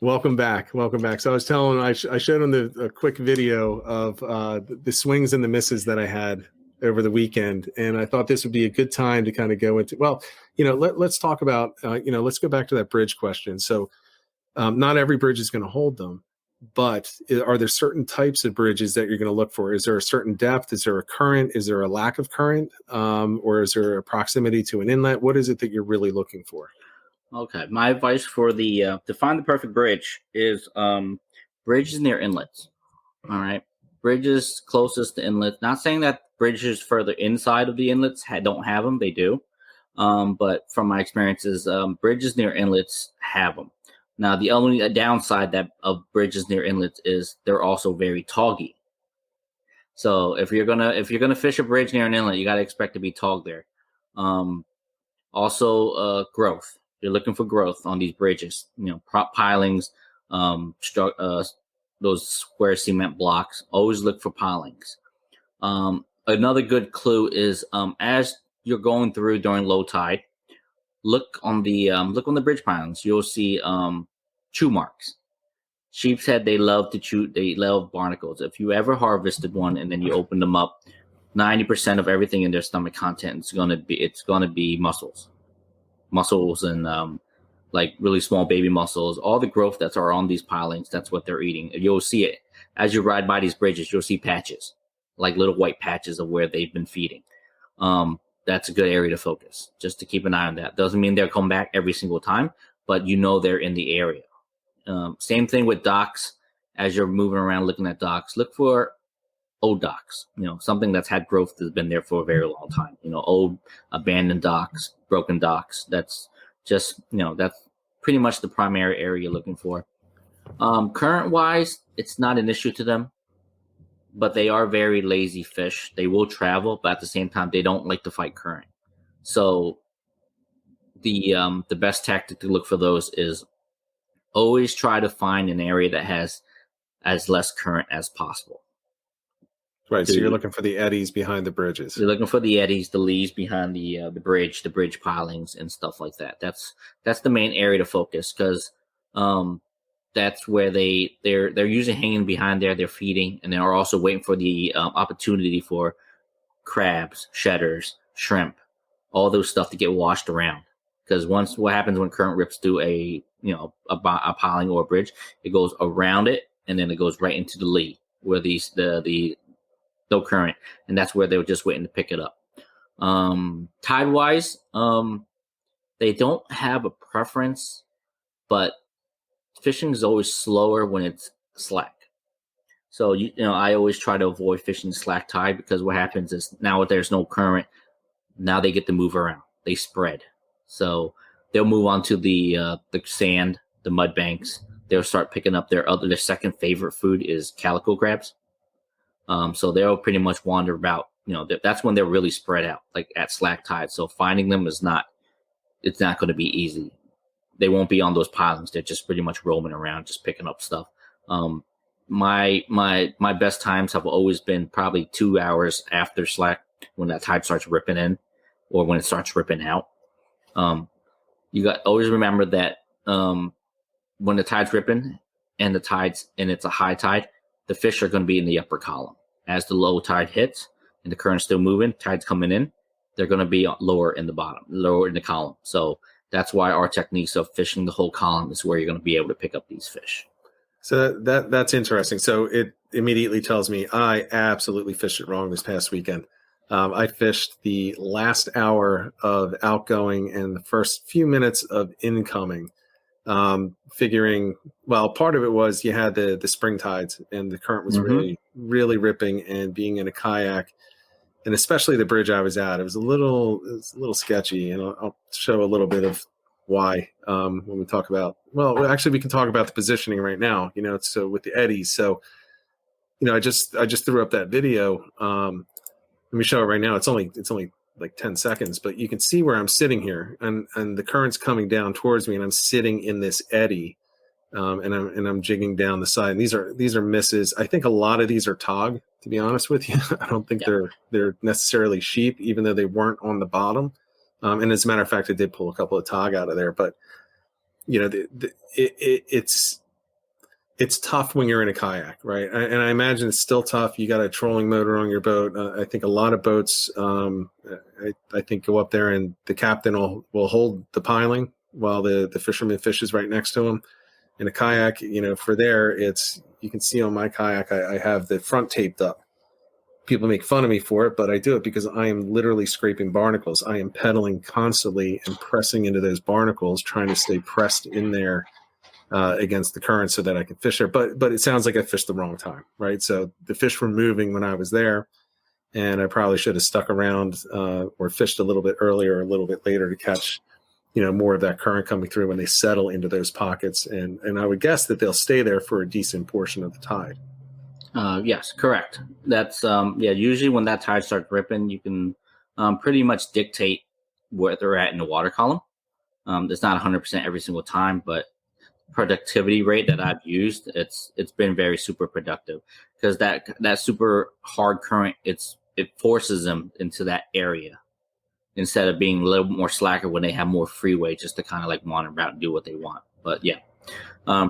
[SPEAKER 2] Welcome back. So I was telling, I showed him a quick video of the swings and the misses that I had over the weekend, and I thought this would be a good time to kind of go into. Well, let's talk about. Let's go back to that bridge question. So, not every bridge is going to hold them. But are there certain types of bridges that you're going to look for? Is there a certain depth? Is there a current? Is there a lack of current? Or is there a proximity to an inlet? What is it that you're really looking for?
[SPEAKER 3] Okay. My advice for to find the perfect bridge is bridges near inlets. All right. Bridges closest to inlets. Not saying that bridges further inside of the inlets don't have them. They do. But from my experiences, bridges near inlets have them. Now, the only downside of bridges near inlets is they're also very toggy. So if you're gonna fish a bridge near an inlet, you got to expect to be tog there. Also, growth. You're looking for growth on these bridges. Prop pilings, those square cement blocks. Always look for pilings. Another good clue is as you're going through during low tide, look on the bridge pilings. You'll see chew marks. Sheep's head, they love to chew. They love barnacles. If you ever harvested one and then you open them up, 90% of everything in their stomach content is going to be mussels and like really small baby mussels. All the growth that's are on these pilings, that's what they're eating. You'll see it as you ride by these bridges. You'll see patches, like little white patches of where they've been feeding. That's a good area to focus, just to keep an eye on that. Doesn't mean they'll come back every single time, but they're in the area. Same thing with docks. As you're moving around looking at docks, look for old docks, something that's had growth that's been there for a very long time, old abandoned docks, broken docks. That's just, that's pretty much the primary area you're looking for. Current wise, it's not an issue to them, but they are very lazy fish. They will travel, but at the same time, they don't like to fight current. So the best tactic to look for those is always try to find an area that has as less current as possible.
[SPEAKER 2] Right, so you're looking for the eddies behind the bridges.
[SPEAKER 3] You're looking for the eddies, the leaves behind the bridge pilings and stuff like that. That's the main area to focus, because that's where they're usually hanging behind there. They're feeding, and they're also waiting for the opportunity for crabs, shedders, shrimp, all those stuff to get washed around. Because what happens when current rips through a piling or a bridge, it goes around it, and then it goes right into the lee where the no current, and that's where they were just waiting to pick it up. Tide wise, they don't have a preference, but fishing is always slower when it's slack. So I always try to avoid fishing slack tide, because what happens is now if there's no current, now they get to move around. They spread, so they'll move on to the sand, the mud banks. They'll start picking up their second favorite food is calico crabs. So they'll pretty much wander about. That's when they're really spread out, like at slack tide. So finding them it's not going to be easy. They won't be on those pilings. They're just pretty much roaming around, just picking up stuff. My best times have always been probably 2 hours after slack, when that tide starts ripping in, or when it starts ripping out. Always remember that when the tide's ripping and it's a high tide, the fish are going to be in the upper column. As the low tide hits and the current's still moving, tide's coming in, they're going to be lower in the bottom, lower in the column. So that's why our techniques of fishing the whole column is where you're going to be able to pick up these fish.
[SPEAKER 2] So that's interesting. So it immediately tells me I absolutely fished it wrong this past weekend. I fished the last hour of outgoing and the first few minutes of incoming. Figuring, well, part of it was you had the spring tides and the current was really, really ripping, and being in a kayak, and especially the bridge I was at, it was a little sketchy, and I'll show a little bit of why when we talk about, well, actually we can talk about the positioning right now, so with the eddies. So, I just threw up that video. Let me show it right now. It's only like 10 seconds, but you can see where I'm sitting here, and the current's coming down towards me, and I'm sitting in this eddy, and I'm jigging down the side. And these are misses. I think a lot of these are tog, to be honest with you. I don't think they're necessarily sheep, even though they weren't on the bottom. And as a matter of fact, I did pull a couple of tog out of there, but it's tough when you're in a kayak, right? And I imagine it's still tough. You got a trolling motor on your boat. I think a lot of boats, I think, go up there and the captain will hold the piling while the fisherman fishes right next to him. In a kayak, for there, you can see on my kayak, I have the front taped up. People make fun of me for it, but I do it because I am literally scraping barnacles. I am pedaling constantly and pressing into those barnacles, trying to stay pressed in there against the current so that I can fish there. But it sounds like I fished the wrong time, right? So the fish were moving when I was there, and I probably should have stuck around or fished a little bit earlier or a little bit later to catch, more of that current coming through when they settle into those pockets. And I would guess that they'll stay there for a decent portion of the tide.
[SPEAKER 3] Yes, correct. That's usually when that tide starts ripping, you can pretty much dictate where they're at in the water column. It's not 100% every single time, but productivity rate that I've used, it's been very super productive, because that super hard current, it forces them into that area instead of being a little more slacker when they have more freeway just to kind of like wander about and do what they want. But yeah,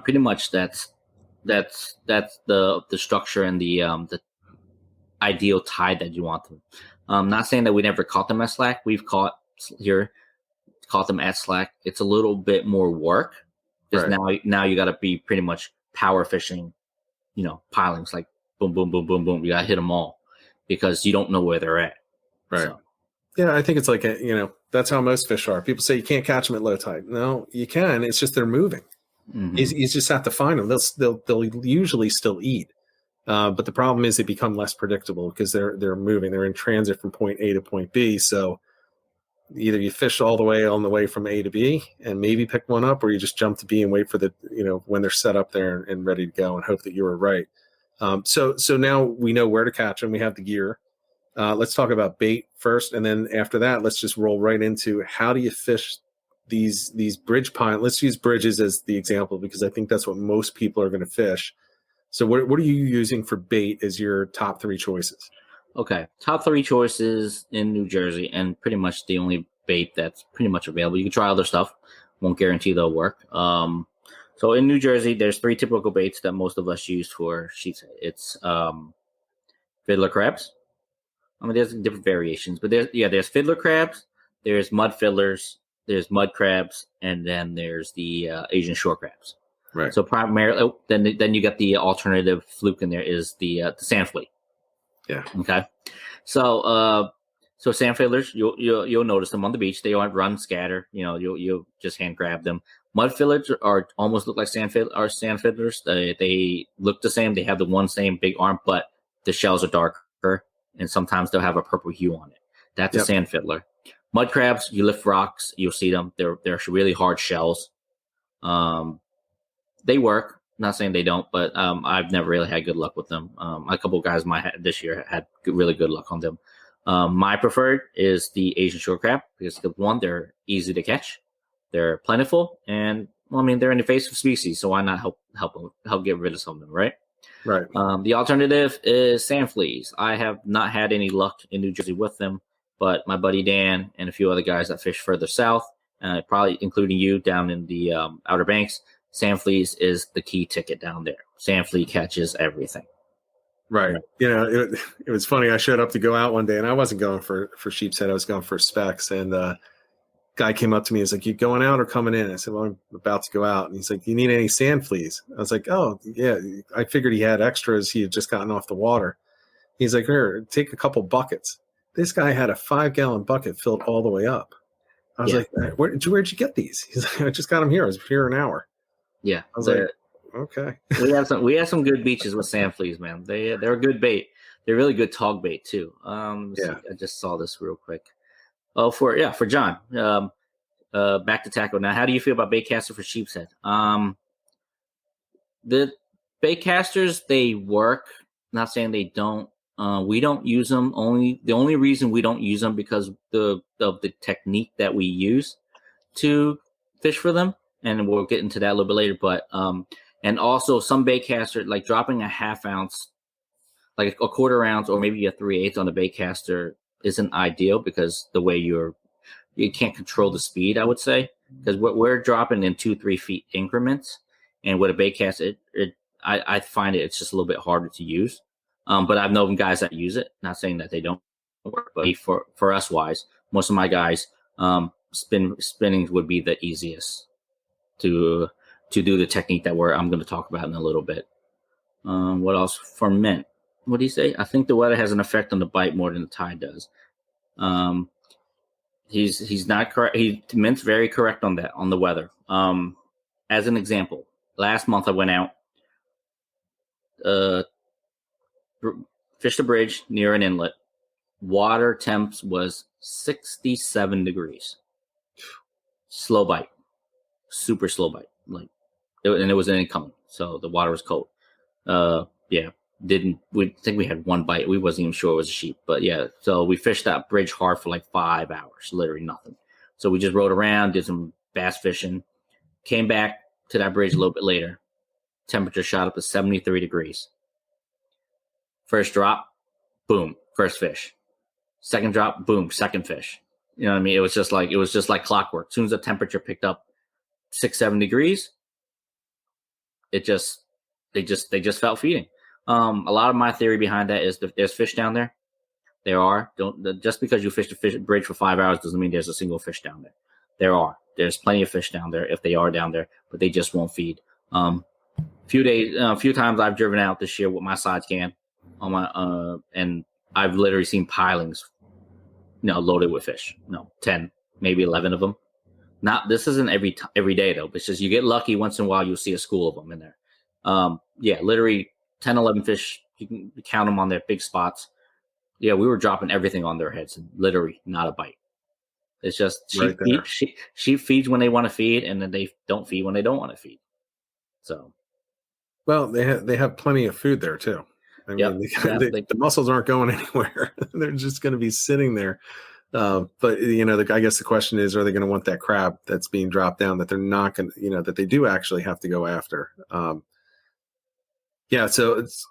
[SPEAKER 3] pretty much that's the structure and the ideal tide that you want them. Not saying that we never caught them at slack. We've caught them at slack. It's a little bit more work because now you got to be pretty much power fishing, pilings like boom, boom, boom, boom, boom. You got to hit them all because you don't know where they're at.
[SPEAKER 2] Right.
[SPEAKER 3] So.
[SPEAKER 2] Yeah, I think it's like, that's how most fish are. People say you can't catch them at low tide. No, you can. It's just they're moving. Mm-hmm. You just have to find them. They'll usually still eat. But the problem is they become less predictable because they're moving. They're in transit from point A to point B. So either you fish all the way on the way from A to B and maybe pick one up, or you just jump to B and wait for when they're set up there and ready to go and hope that you were right. So now we know where to catch them. We have the gear. Let's talk about bait first, and then after that, let's just roll right into how do you fish these bridge pine. Let's use bridges as the example because I think that's what most people are going to fish. So what are you using for bait as your top 3 choices?
[SPEAKER 3] Okay, top 3 choices in New Jersey, and pretty much the only bait that's pretty much available. You can try other stuff. Won't guarantee they'll work. So in New Jersey, there's 3 typical baits that most of us use for sheepshead. It's fiddler crabs. I mean, there's different variations, but there's fiddler crabs, there's mud fiddlers, there's mud crabs, and then there's the Asian shore crabs.
[SPEAKER 2] Right.
[SPEAKER 3] So primarily, then you got the alternative fluke in there is the sand flea.
[SPEAKER 2] Yeah.
[SPEAKER 3] Okay. So sand fiddlers, you'll notice them on the beach. They aren't run scatter. You'll just hand grab them. Mud fiddlers are almost look like sand fiddlers. They look the same. They have the one same big arm, but the shells are darker, and sometimes they'll have a purple hue on it. That's a sand fiddler. Mud crabs, you lift rocks, you'll see them. They're really hard shells. They work. Not saying they don't, but I've never really had good luck with them. A couple of guys this year had really good luck on them. My preferred is the Asian shore crab because one, they're easy to catch, they're plentiful, and they're an invasive species, so why not help get rid of some of them, right?
[SPEAKER 2] Right.
[SPEAKER 3] The alternative is sand fleas. I have not had any luck in New Jersey with them, but my buddy Dan and a few other guys that fish further south, probably including you down in the Outer Banks, sand fleas is the key ticket down there. Sand flea catches everything.
[SPEAKER 2] Right. It was funny. I showed up to go out one day, and I wasn't going for sheepshead. I was going for specks, and guy came up to me and was like, "You going out or coming in?" I said, "Well, I'm about to go out." And he's like, "Do you need any sand fleas?" I was like, "Oh, yeah." I figured he had extras. He had just gotten off the water. He's like, "Here, take a couple buckets." This guy had a 5-gallon bucket filled all the way up. I was like, where'd you get these? He's like, "I just got them here. I was here an hour."
[SPEAKER 3] Yeah.
[SPEAKER 2] I was like, okay.
[SPEAKER 3] we have some good beaches with sand fleas, man. They're a good bait. They're really good tog bait too. I just saw this real quick. Oh, for John. Back to tackle. Now, how do you feel about baitcaster for sheepshead? The baitcasters, they work. Not saying they don't. We don't use them. The only reason we don't use them because of the technique that we use to fish for them, and we'll get into that a little bit later. But and also some baitcaster, like dropping a half ounce, like a quarter ounce, or maybe a 3/8 on a baitcaster isn't ideal because the way you can't control the speed, I would say, because we're dropping in 2-3 feet increments, and with a baitcaster, I find it's just a little bit harder to use. But I've known guys that use it. Not saying that they don't work, but for us wise, most of my guys, spinning would be the easiest to do the technique that I'm going to talk about in a little bit. What else? For mint, what do you say? I think the weather has an effect on the bite more than the tide does. He's not correct. Mint's very correct on that, on the weather. As an example, last month I went out, fished a bridge near an inlet. Water temps was 67 degrees. Slow bite, super slow bite. And it wasn't incoming, so the water was cold. We think we had one bite. We wasn't even sure it was a sheep, but yeah. So we fished that bridge hard for like 5 hours, literally nothing. So we just rode around, did some bass fishing, came back to that bridge a little bit later. Temperature shot up to 73 degrees. First drop, boom, first fish. Second drop, boom, second fish. You know what I mean? It was just like clockwork. As soon as the temperature picked up 6-7 degrees, they just felt feeding. A lot of my theory behind that is that there's fish down there. There are. Don't just because you fish the bridge for 5 hours doesn't mean there's a single fish down there. There are. There's plenty of fish down there if they are down there, but they just won't feed. A few times I've driven out this year with my side can on my and I've literally seen pilings, loaded with fish. 10, maybe 11 of them. This isn't every day though. It's just you get lucky once in a while. You'll see a school of them in there. Literally 10, 11 fish. You can count them on their big spots. Yeah, we were dropping everything on their heads, and literally not a bite. It's just sheep feeds when they want to feed, and then they don't feed when they don't want to feed. So,
[SPEAKER 2] well, they have plenty of food there too. I mean, the mussels aren't going anywhere; they're just going to be sitting there. But I guess the question is, are they going to want that crab that's being dropped down that they're not going to, that they do actually have to go after? So it's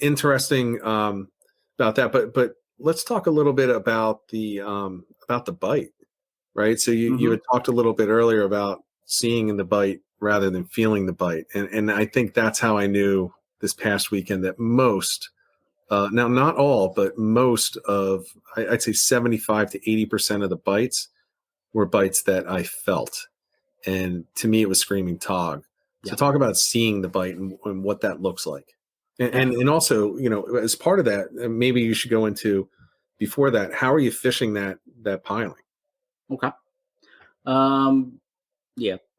[SPEAKER 2] interesting about that. But let's talk a little bit about the bite, right? So you had talked a little bit earlier about seeing the bite rather than feeling the bite, and I think that's how I knew this past weekend that most. Now, not all, but most of, I'd say 75 to 80% of the bites were bites that I felt. And to me, it was screaming tog. So talk about seeing the bite and what that looks like. And also, as part of that, maybe you should go into, before that, how are you fishing that piling?
[SPEAKER 3] Okay.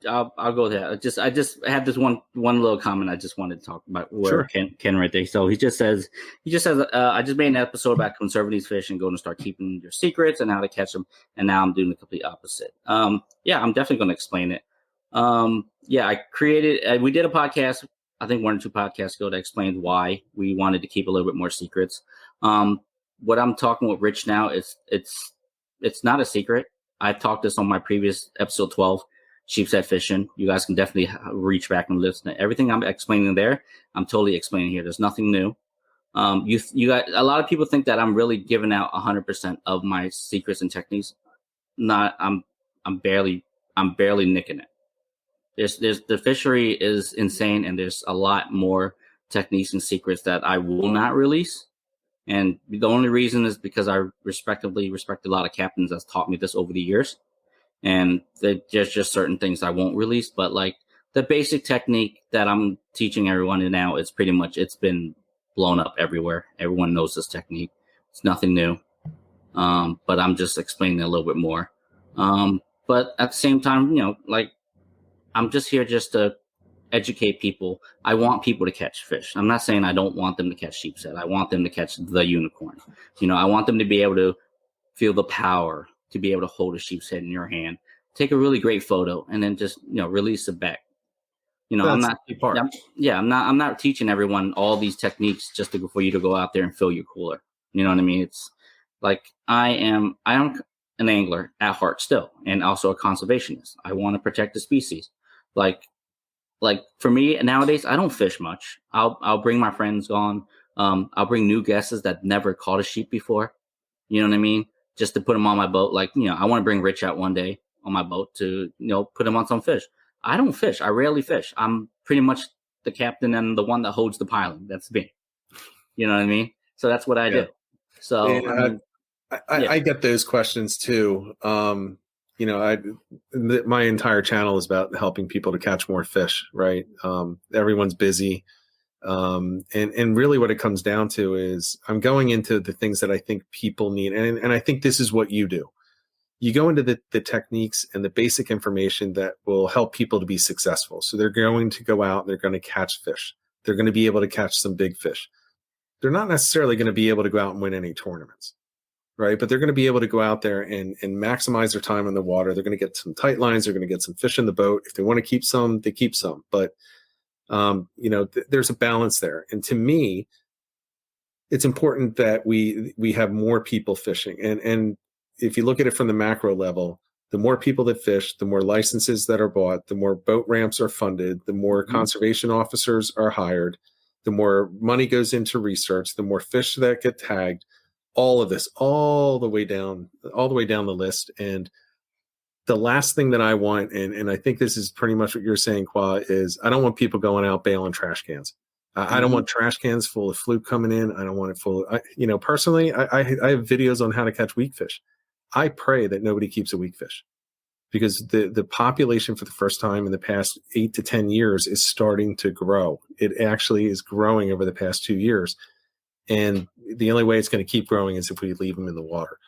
[SPEAKER 3] I'll go there. I just had this one little comment I just wanted to talk about. Where Ken right there. So he just says I just made an episode about conserving these fish and going to start keeping your secrets and how to catch them. And now I'm doing the complete opposite. I'm definitely going to explain it. I created. We did a podcast, I think 1 or 2 podcasts ago, that explained why we wanted to keep a little bit more secrets. What I'm talking with Rich now is it's not a secret. I talked this on my previous episode 12. Sheepshead Fishing. You guys can definitely reach back and listen to everything I'm explaining there. I'm totally explaining here. There's nothing new. You got a lot of people think that I'm really giving out 100% of my secrets and techniques. Not. I'm barely nicking it. There's the fishery is insane, and there's a lot more techniques and secrets that I will not release. And the only reason is because I respect a lot of captains that's taught me this over the years. And there's just certain things I won't release, but like the basic technique that I'm teaching everyone now, it's been blown up everywhere. Everyone knows this technique. It's nothing new. But I'm just explaining it a little bit more. But at the same time, I'm just here just to educate people. I want people to catch fish. I'm not saying I don't want them to catch sheepshead. I want them to catch the unicorn. I want them to be able to feel the power, to be able to hold a sheepshead in your hand, take a really great photo, and then just release it back. I'm not teaching everyone all these techniques just for you to go out there and fill your cooler. You know what I mean? It's like I am an angler at heart still, and also a conservationist. I want to protect the species. Like for me nowadays, I don't fish much. I'll bring my friends on. I'll bring new guests that never caught a sheep before. You know what I mean? Just to put them on my boat. I want to bring Rich out one day on my boat to, put him on some fish. I don't fish. I rarely fish. I'm pretty much the captain and the one that holds the piling. That's me. You know what I mean? So that's what I do. So
[SPEAKER 2] I get those questions too. My entire channel is about helping people to catch more fish, right? Everyone's busy. And really what it comes down to is I'm going into the things that I think people need. And I think this is what you do. You go into the techniques and the basic information that will help people to be successful. So they're going to go out and they're going to catch fish. They're going to be able to catch some big fish. They're not necessarily going to be able to go out and win any tournaments, right? But they're going to be able to go out there and maximize their time in the water. They're going to get some tight lines. They're going to get some fish in the boat. If they want to keep some, they keep some. But there's a balance there. And to me, it's important that we have more people fishing. And if you look at it from the macro level, the more people that fish, the more licenses that are bought, the more boat ramps are funded, the more conservation officers are hired, the more money goes into research, the more fish that get tagged, all of this, all the way down the list. And the last thing that I want, and I think this is pretty much what you're saying, Khoa, is I don't want people going out bailing trash cans. I don't want trash cans full of fluke coming in. I don't want it full of, personally, I have videos on how to catch weak fish. I pray that nobody keeps a weak fish, because the population for the first time in the past 8 to 10 years is starting to grow. It actually is growing over the past 2 years. And the only way it's going to keep growing is if we leave them in the water.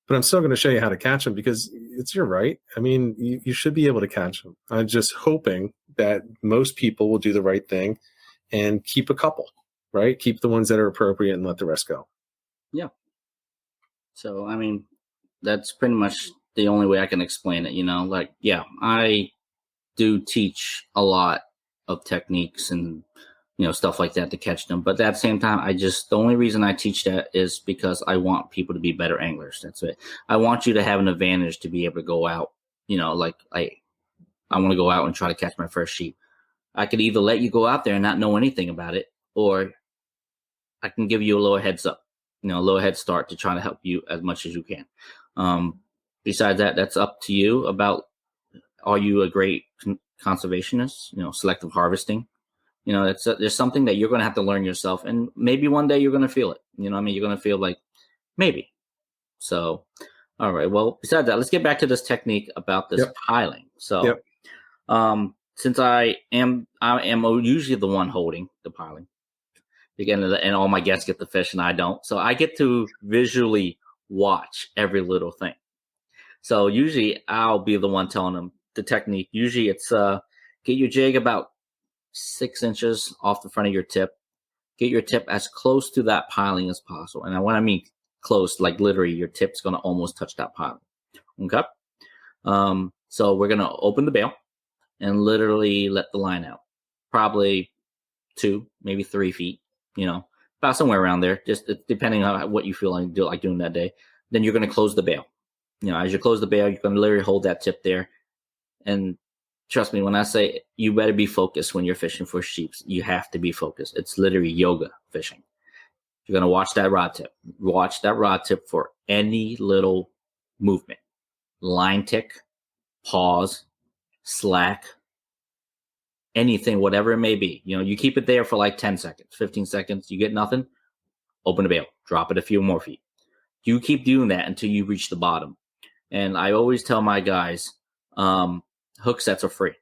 [SPEAKER 2] But I'm still going to show you how to catch them, because it's your right. I mean, you should be able to catch them. I'm just hoping that most people will do the right thing and keep a couple, right? Keep the ones that are appropriate and let the rest go.
[SPEAKER 3] Yeah. So, I mean, that's pretty much the only way I can explain it, I do teach a lot of techniques and, stuff like that to catch them. But at the same time, the only reason I teach that is because I want people to be better anglers. That's it. I want you to have an advantage to be able to go out, I want to go out and try to catch my first sheep. I could either let you go out there and not know anything about it, or I can give you a little heads up, a little head start to try to help you as much as you can. Besides that, that's up to you about, are you a great conservationist, selective harvesting? There's something that you're going to have to learn yourself. And maybe one day you're going to feel it. You're going to feel like maybe. So, all right. Well, besides that, let's get back to this technique about this piling. So, since I am usually the one holding the piling, again, and all my guests get the fish and I don't. So I get to visually watch every little thing. So usually I'll be the one telling them the technique. Usually it's get your jig about 6 inches off the front of your tip. Get your tip as close to that piling as possible. And when I mean close, like literally your tip's going to almost touch that piling. Okay? So we're going to open the bail and literally let the line out. Probably 2, maybe 3 feet, about somewhere around there, just depending on what you feel like doing that day. Then you're going to close the bail. As you close the bail, you're going to literally hold that tip there. And trust me, when I say you better be focused when you're fishing for sheeps, you have to be focused. It's literally yoga fishing. You're going to watch that rod tip. Watch that rod tip for any little movement. Line tick, pause, slack, anything, whatever it may be. You keep it there for like 10 seconds, 15 seconds. You get nothing, open the bail, drop it a few more feet. You keep doing that until you reach the bottom. And I always tell my guys, hook sets are free.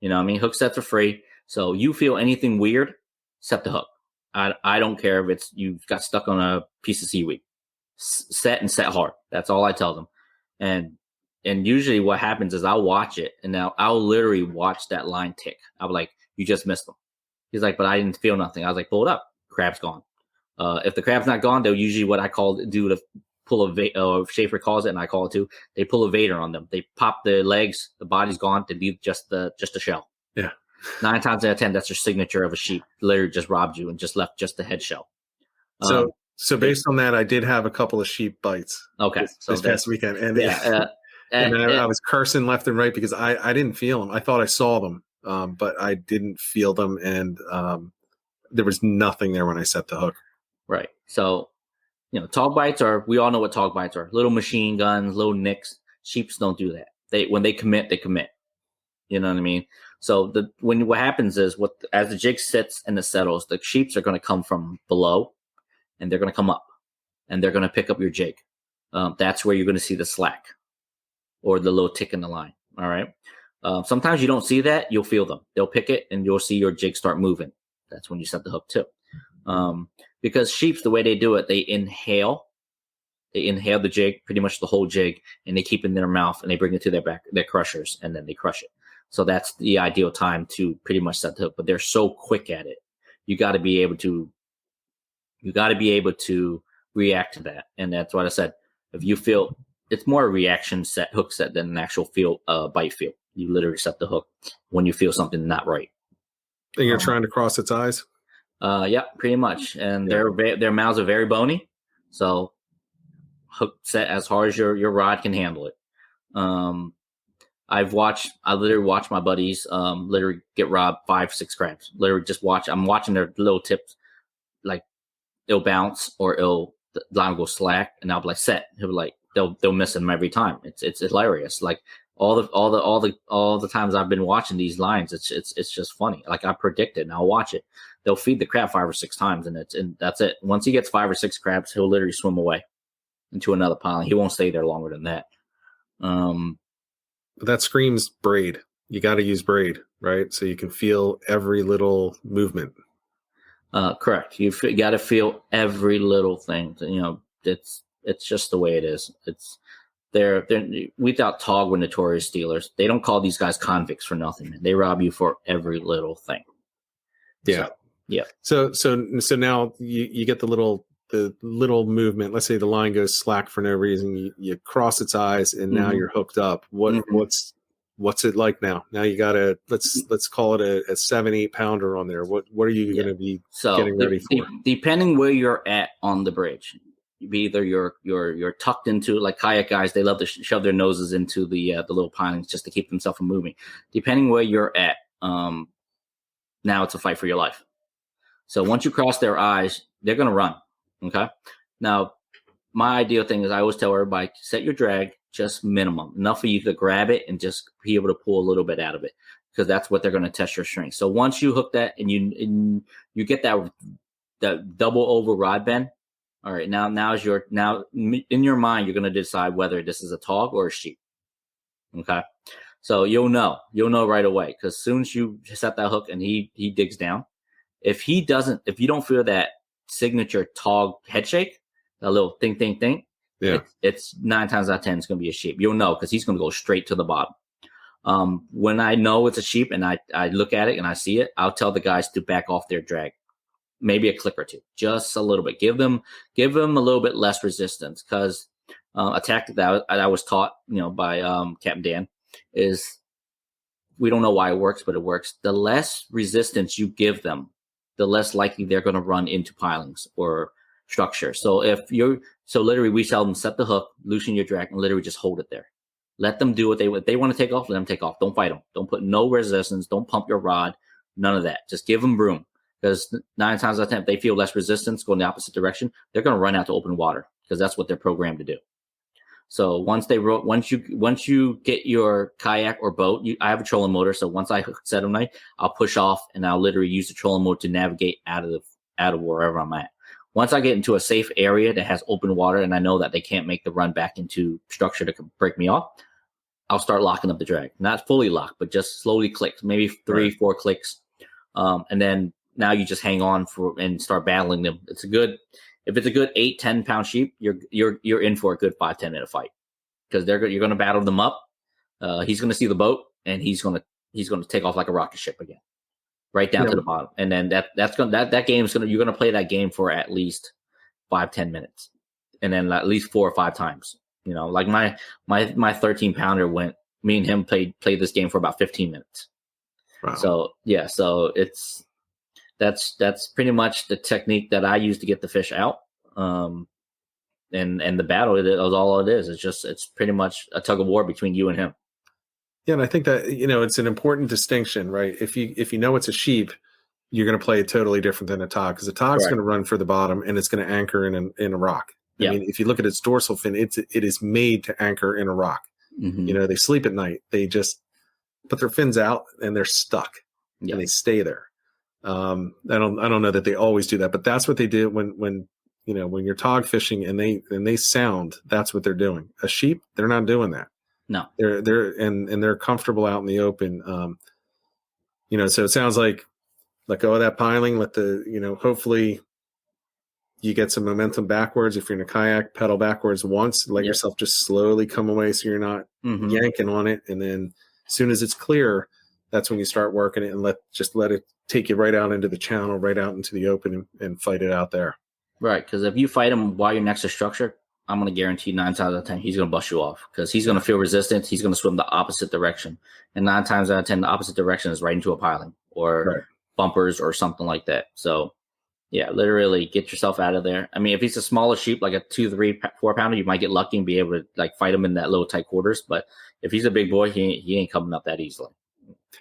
[SPEAKER 3] Hook sets are free. So you feel anything weird, set the hook. I don't care if you've got stuck on a piece of seaweed. Set and set hard. That's all I tell them. And usually what happens is I'll watch it, and now I'll literally watch that line tick. I'll be like, you just missed them. He's like, but I didn't feel nothing. I was like, pull it up. Crab's gone. If the crab's not gone, they'll usually what I do to pull Schaefer calls it, and I call it too. They pull a Vader on them. They pop the legs, the body's gone. They leave just the shell. Yeah. 9 times out of 10, that's your signature of a sheep. Literally just robbed you and just left just the head shell.
[SPEAKER 2] So based on that, I did have a couple of sheep bites.
[SPEAKER 3] Okay.
[SPEAKER 2] This past weekend, and I was cursing left and right because I didn't feel them. I thought I saw them, but I didn't feel them, and there was nothing there when I set the hook.
[SPEAKER 3] Right. So, tog bites we all know what tog bites are. Little machine guns, little nicks. Sheeps don't do that. When they commit, they commit. You know what I mean? So what happens is as the jig sits and it settles, the sheeps are going to come from below, and they're going to come up, and they're going to pick up your jig. That's where you're going to see the slack or the little tick in the line. All right. Sometimes you don't see that. You'll feel them. They'll pick it, and you'll see your jig start moving. That's when you set the hook too. Because sheeps, the way they do it, they inhale the jig, pretty much the whole jig, and they keep it in their mouth, and they bring it to their crushers, and then they crush it. So that's the ideal time to pretty much set the hook. But they're so quick at it, you got to be able to react to that. And that's what I said. If you feel it's more a reaction hook set than an actual bite feel. You literally set the hook when you feel something not right.
[SPEAKER 2] And you're trying to cross its eyes.
[SPEAKER 3] Yeah, pretty much. And their mouths are very bony, so hook set as hard as your rod can handle it. I literally watch my buddies literally get robbed 5-6 crabs. Literally just watch. I'm watching their little tips, like it'll bounce or the line will go slack, and I'll be like set. He'll be like they'll miss them every time. It's hilarious. Like all the times I've been watching these lines, it's just funny. Like I predict it and I'll watch it. They'll feed the crab 5 or 6 times and that's it. Once he gets 5 or 6 crabs, he'll literally swim away into another pond. He won't stay there longer than that.
[SPEAKER 2] But that screams braid. You got to use braid, right? So you can feel every little movement.
[SPEAKER 3] Correct. You got to feel every little thing. You know, it's just the way it is. We thought Tog were notorious stealers. They don't call these guys convicts for nothing, man. They rob you for every little thing.
[SPEAKER 2] Yeah.
[SPEAKER 3] So, yeah.
[SPEAKER 2] So now you get the little movement. Let's say the line goes slack for no reason. You cross its eyes, and now you're hooked up. What's it like now? Now you got let's call it a 7-8 pounder on there. What are you going to be getting ready for?
[SPEAKER 3] Depending where you're at on the bridge, either you're tucked into, like kayak guys, they love to shove their noses into the little pilings just to keep themselves from moving. Depending where you're at, now it's a fight for your life. So once you cross their eyes, they're going to run. Okay. Now, my ideal thing is I always tell everybody, set your drag just minimum, enough for you to grab it and just be able to pull a little bit out of it, because that's what they're going to test your strength. So once you hook that and you get that double over rod bend, all right, now in your mind you're going to decide whether this is a Tog or a sheep. Okay, so you'll know right away, because as soon as you set that hook and he digs down, if you don't feel that signature Tog head shake, that little thing. Yeah, it's 9 times out of 10 it's going to be a sheep. You'll know because he's going to go straight to the bottom. When I know it's a sheep and I look at it and I see it, I'll tell the guys to back off their drag, maybe a click or two, just a little bit. Give them a little bit less resistance, because a tactic that I was taught, by Captain Dan, is, we don't know why it works, but it works. The less resistance you give them, the less likely they're going to run into pilings or structure. So literally we tell them, set the hook, loosen your drag, and literally just hold it there. Let them do what they want to take off. Let them take off. Don't fight them. Don't put no resistance. Don't pump your rod. None of that. Just give them room, because 9 times out of 10, if they feel less resistance going the opposite direction, they're going to run out to open water, because that's what they're programmed to do. So once you get your kayak or boat, I have a trolling motor. So once I set them right, I'll push off and I'll literally use the trolling motor to navigate out of wherever I'm at. Once I get into a safe area that has open water and I know that they can't make the run back into structure to break me off, I'll start locking up the drag. Not fully locked, but just slowly clicks, maybe 3-4 clicks. And then now you just hang on and start battling them. If it's a good 8-10 pound sheep, you're in for a good 5-10 minute fight, because you're going to battle them up. He's going to see the boat and he's going to take off like a rocket ship again, right down to the bottom. And then that game is you're going to play that game for at least 5-10 minutes, and then at least 4 or 5 times. Like my 13 pounder me and him played this game for about 15 minutes. Wow. So yeah, so that's pretty much the technique that I use to get the fish out. And the battle is all it is. It's pretty much a tug of war between you and him.
[SPEAKER 2] Yeah, and I think that it's an important distinction, right? If you know it's a sheep, you're going to play it totally different than a Tog, because a Tog's going to run for the bottom and it's going to anchor in a rock. I mean, if you look at its dorsal fin, it is made to anchor in a rock. Mm-hmm. They sleep at night. They just put their fins out and they're stuck, and they stay there. I don't know that they always do that, but that's what they do when you're Tog fishing and they sound. That's what they're doing. A sheep, they're not doing that.
[SPEAKER 3] No,
[SPEAKER 2] they're comfortable out in the open. So it sounds like let go of that piling. Let hopefully you get some momentum backwards. If you're in a kayak, pedal backwards once, let yourself just slowly come away so you're not yanking on it. And then as soon as it's clear, that's when you start working it and let it take you right out into the channel, right out into the open and fight it out there.
[SPEAKER 3] Right. Because if you fight him while you're next to structure, I'm going to guarantee 9 times out of 10, he's going to bust you off, because he's going to feel resistance. He's going to swim the opposite direction. And 9 times out of 10, the opposite direction is right into a piling or bumpers or something like that. So yeah, literally get yourself out of there. I mean, if he's a smaller sheep, like a 2, 3, 4 pounder, you might get lucky and be able to fight him in that little tight quarters. But if he's a big boy, he ain't coming up that easily.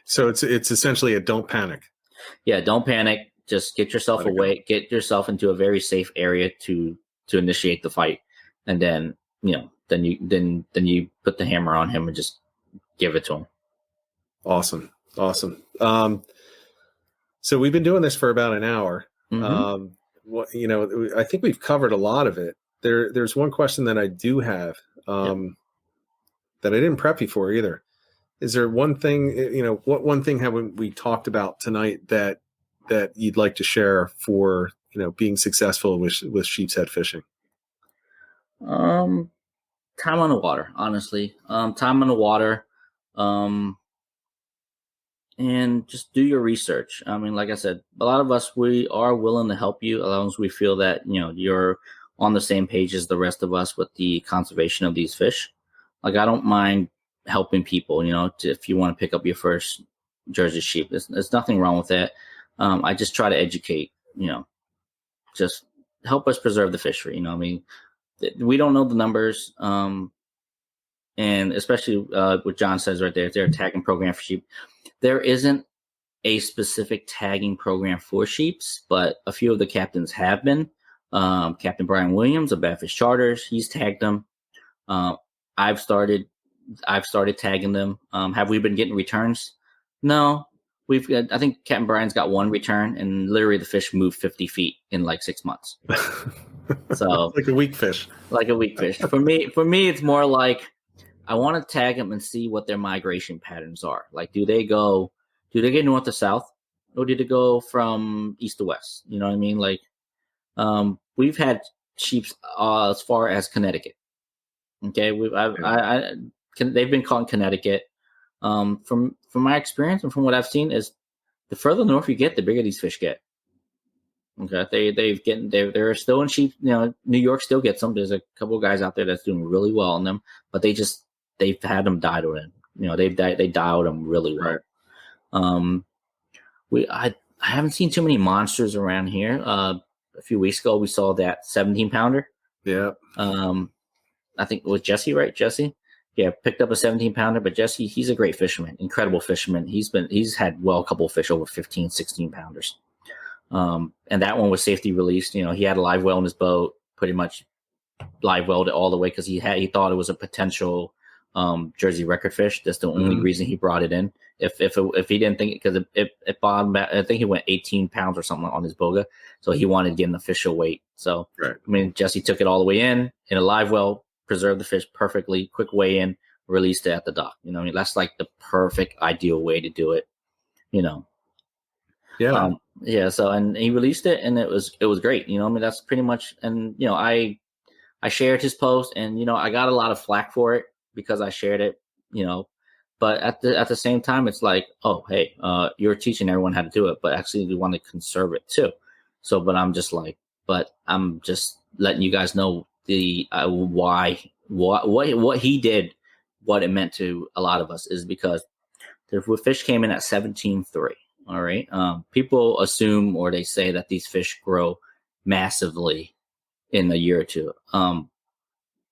[SPEAKER 2] So it's essentially a don't panic.
[SPEAKER 3] Yeah, don't panic. Just get yourself away. Get yourself into a very safe area to initiate the fight, and then you put the hammer on him and just give it to them.
[SPEAKER 2] Awesome. So we've been doing this for about an hour. I think we've covered a lot of it. There's one question that I do have that I didn't prep you for either. Is there one thing, what one thing have we talked about tonight that you'd like to share for, being successful with sheepshead fishing?
[SPEAKER 3] Time on the water, honestly. Time on the water. And just do your research. I mean, like I said, a lot of us, we are willing to help you as long as we feel that, you're on the same page as the rest of us with the conservation of these fish. Like, I don't mind helping people, if you want to pick up your first Jersey sheep. There's nothing wrong with that. I just try to educate, just help us preserve the fishery. I mean, we don't know the numbers. And especially what John says right there, they're a tagging program for sheep. There isn't a specific tagging program for sheeps, but a few of the captains have been. Captain Brian Williams of Badfish Charters, he's tagged them. I've started tagging them. Have we been getting returns? No. I think Captain Brian's got one return, and literally the fish moved 50 feet in like 6 months. So
[SPEAKER 2] like a weak fish.
[SPEAKER 3] For me, it's more like, I want to tag them and see what their migration patterns are. Like, do they get north to south, or do they go from east to west? You know what I mean? Like, we've had sheep as far as Connecticut. Okay, they've been caught in Connecticut. From my experience and from what I've seen, is the further north you get, the bigger these fish get. Okay, they're still in sheep. New York still gets them. There's a couple of guys out there that's doing really well on them, but they've had them dialed in. They dialed them really well. Right. I haven't seen too many monsters around here. A few weeks ago, we saw that 17-pounder.
[SPEAKER 2] Yeah.
[SPEAKER 3] I think it was Jesse, right? Jesse. Yeah, picked up a 17-pounder, but Jesse, he's a great fisherman, incredible fisherman. He's had a couple of fish over 15, 16-pounders. And that one was safety released. He had a live well in his boat, pretty much live welled it all the way because he thought it was a potential Jersey record fish. That's the only reason he brought it in. If he didn't think, because it bottomed out, I think he went 18 pounds or something on his boga, so he wanted to get an official weight. So right. I mean, Jesse took it all the way in a live well, preserved the fish perfectly, quick weigh in, released it at the dock. I mean, that's like the perfect ideal way to do it.
[SPEAKER 2] Yeah.
[SPEAKER 3] So, and he released it, and it was great. I mean, that's pretty much, and I shared his post, and I got a lot of flack for it because I shared it, but at the same time, it's like, oh, hey, you're teaching everyone how to do it, but actually we want to conserve it too. So, but I'm just letting you guys know the why what he did, what it meant to a lot of us is because the fish came in at 17.3. All right. People assume, or they say that these fish grow massively in a year or two.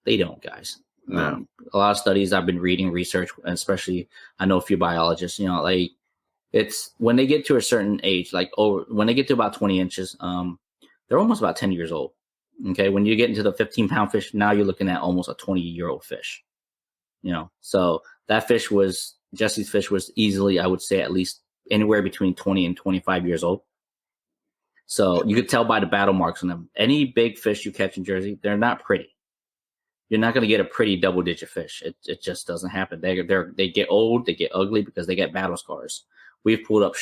[SPEAKER 3] They don't, guys.
[SPEAKER 2] No.
[SPEAKER 3] A lot of studies I've been reading, research, and especially I know a few biologists, like it's when they get to a certain age, when they get to about 20 inches, they're almost about 10 years old. Okay. When you get into the 15-pound fish, now you're looking at almost a 20-year-old fish, so that Jesse's fish was easily, I would say, at least anywhere between 20 and 25 years old. So you could tell by the battle marks on them. Any big fish you catch in Jersey, they're not pretty. You're not going to get a pretty double-digit fish. It just doesn't happen. They get old, they get ugly because they get battle scars. We've pulled up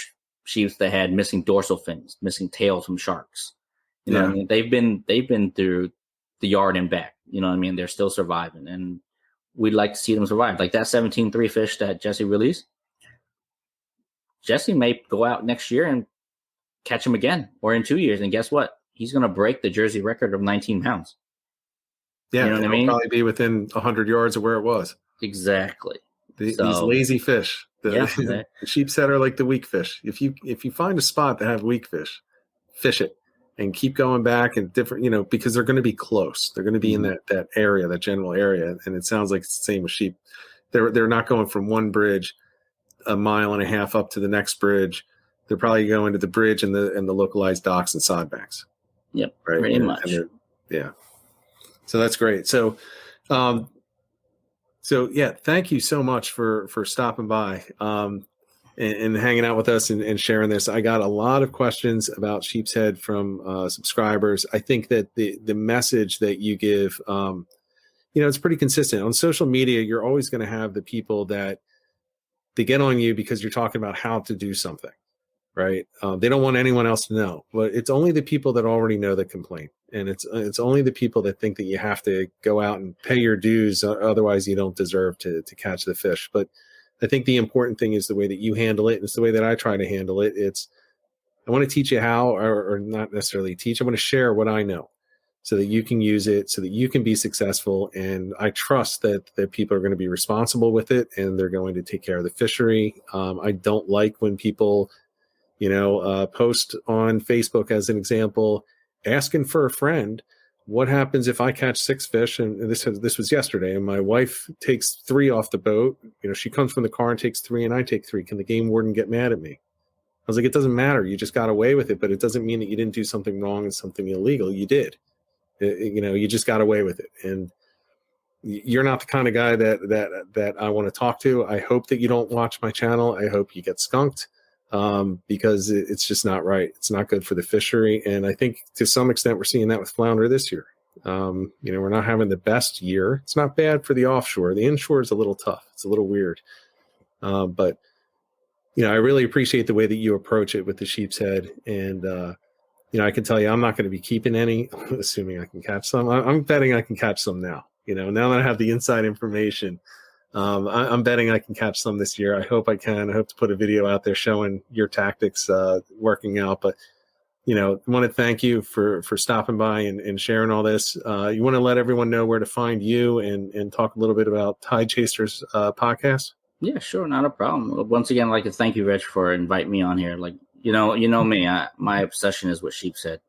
[SPEAKER 3] sheep that had missing dorsal fins, missing tails from sharks. You know what I mean? They've been through the yard and back. You know what I mean? They're still surviving, and we'd like to see them survive. Like that 17.3 fish that Jesse released. Jesse may go out next year and catch him again, or in 2 years, and guess what? He's going to break the Jersey record of 19 pounds.
[SPEAKER 2] Yeah,
[SPEAKER 3] you know what I mean?
[SPEAKER 2] Probably be within 100 yards of where it was.
[SPEAKER 3] Exactly.
[SPEAKER 2] These lazy fish. The sheepshead are like the weak fish. If you find a spot that have weak fish, fish it and keep going back and different, because they're going to be close. They're going to be in that area, that general area. And it sounds like it's the same with sheep. They're not going from one bridge a mile and a half up to the next bridge. They're probably going to the bridge and the localized docks and sod banks.
[SPEAKER 3] Yep,
[SPEAKER 2] right?
[SPEAKER 3] Pretty much.
[SPEAKER 2] Yeah. So that's great. So So yeah, thank you so much for stopping by and hanging out with us and sharing this. I got a lot of questions about Sheepshead from subscribers. I think that the message that you give, it's pretty consistent. On social media, you're always going to have the people that they get on you because you're talking about how to do something, right? They don't want anyone else to know. But it's only the people that already know that complain. And it's only the people that think that you have to go out and pay your dues, otherwise you don't deserve to catch the fish. But I think the important thing is the way that you handle it. And it's the way that I try to handle it. I want to teach you how, or not necessarily teach. I want to share what I know so that you can use it, so that you can be successful. And I trust that people are going to be responsible with it and they're going to take care of the fishery. I don't like when people, post on Facebook, as an example, asking for a friend. What happens if I catch 6 fish? And this was yesterday, and my wife takes 3 off the boat. She comes from the car and takes 3, and I take 3. Can the game warden get mad at me? I was like, it doesn't matter. You just got away with it, but it doesn't mean that you didn't do something wrong and something illegal. You did. You just got away with it. And you're not the kind of guy that I want to talk to. I hope that you don't watch my channel. I hope you get skunked. Because it's just not right. It's not good for the fishery. And I think to some extent we're seeing that with flounder this year. We're not having the best year. It's not bad for the offshore. The inshore is a little tough. It's a little weird. But I really appreciate the way that you approach it with the sheepshead. And, I can tell you, I'm not going to be keeping any, assuming I can catch some. I'm betting I can catch some now. Now that I have the inside information, I'm betting I can catch some this year. I hope I can. I hope to put a video out there showing your tactics working out. But, I want to thank you for stopping by and sharing all this. You want to let everyone know where to find you and talk a little bit about Tide Chasers podcast?
[SPEAKER 3] Yeah, sure. Not a problem. Once again, I'd like to thank you, Rich, for inviting me on here. Like, me, my obsession is with sheepshead.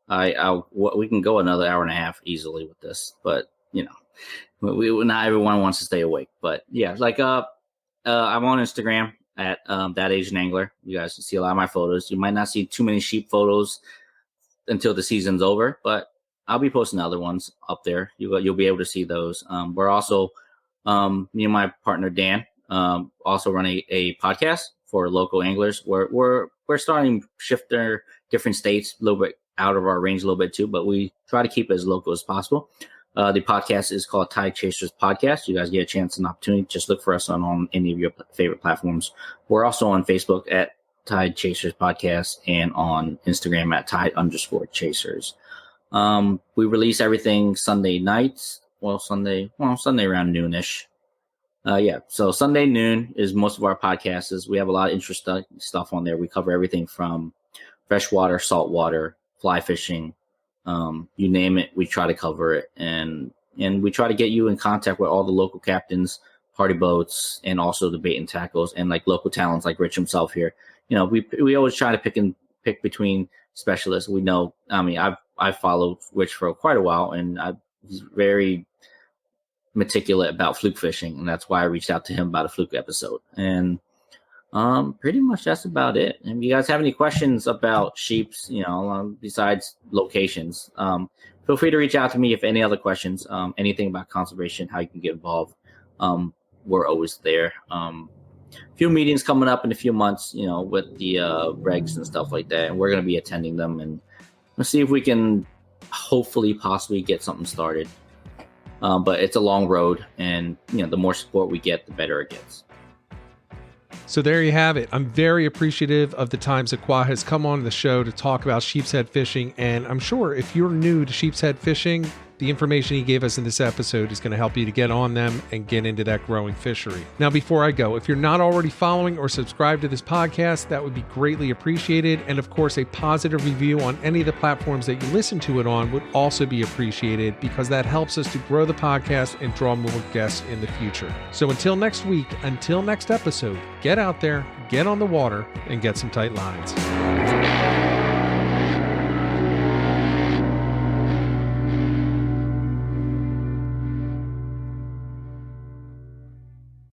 [SPEAKER 3] We can go another hour and a half easily with this, but, not everyone wants to stay awake, but yeah, like I'm on Instagram at That Asian Angler. You guys can see a lot of my photos. You might not see too many sheep photos until the season's over, but I'll be posting other ones up there. You'll be able to see those. We're also me and my partner Dan also run a podcast for local anglers. We're starting to shift their different states a little bit out of our range a little bit too, but we try to keep it as local as possible. The podcast is called Tide Chasers Podcast. You guys get a chance and opportunity. Just look for us on any of your favorite platforms. We're also on Facebook at Tide Chasers Podcast and on Instagram at Tide_Chasers. We release everything Sunday nights. Sunday around noonish. So Sunday noon is most of our podcasts. We have a lot of interesting stuff on there. We cover everything from freshwater, saltwater, fly fishing. You name it, we try to cover it, and we try to get you in contact with all the local captains, party boats, and also the bait and tackles, and like local talents like Rich himself here. We always try to pick between specialists. We know, I've followed Rich for quite a while, and he's very meticulous about fluke fishing, and that's why I reached out to him about a fluke episode. And pretty much that's about it. And if you guys have any questions about sheeps, besides locations, feel free to reach out to me if any other questions, anything about conservation, how you can get involved. We're always there. A few meetings coming up in a few months, with the regs and stuff like that. And we're going to be attending them, and let's see if we can hopefully possibly get something started. But it's a long road, and the more support we get, the better it gets.
[SPEAKER 1] So there you have it. I'm very appreciative of the times that Khoa has come on the show to talk about sheepshead fishing. And I'm sure if you're new to sheepshead fishing, the information he gave us in this episode is going to help you to get on them and get into that growing fishery. Now, before I go, if you're not already following or subscribed to this podcast, that would be greatly appreciated. And of course, a positive review on any of the platforms that you listen to it on would also be appreciated, because that helps us to grow the podcast and draw more guests in the future. So until next week, until next episode, get out there, get on the water, and get some tight lines.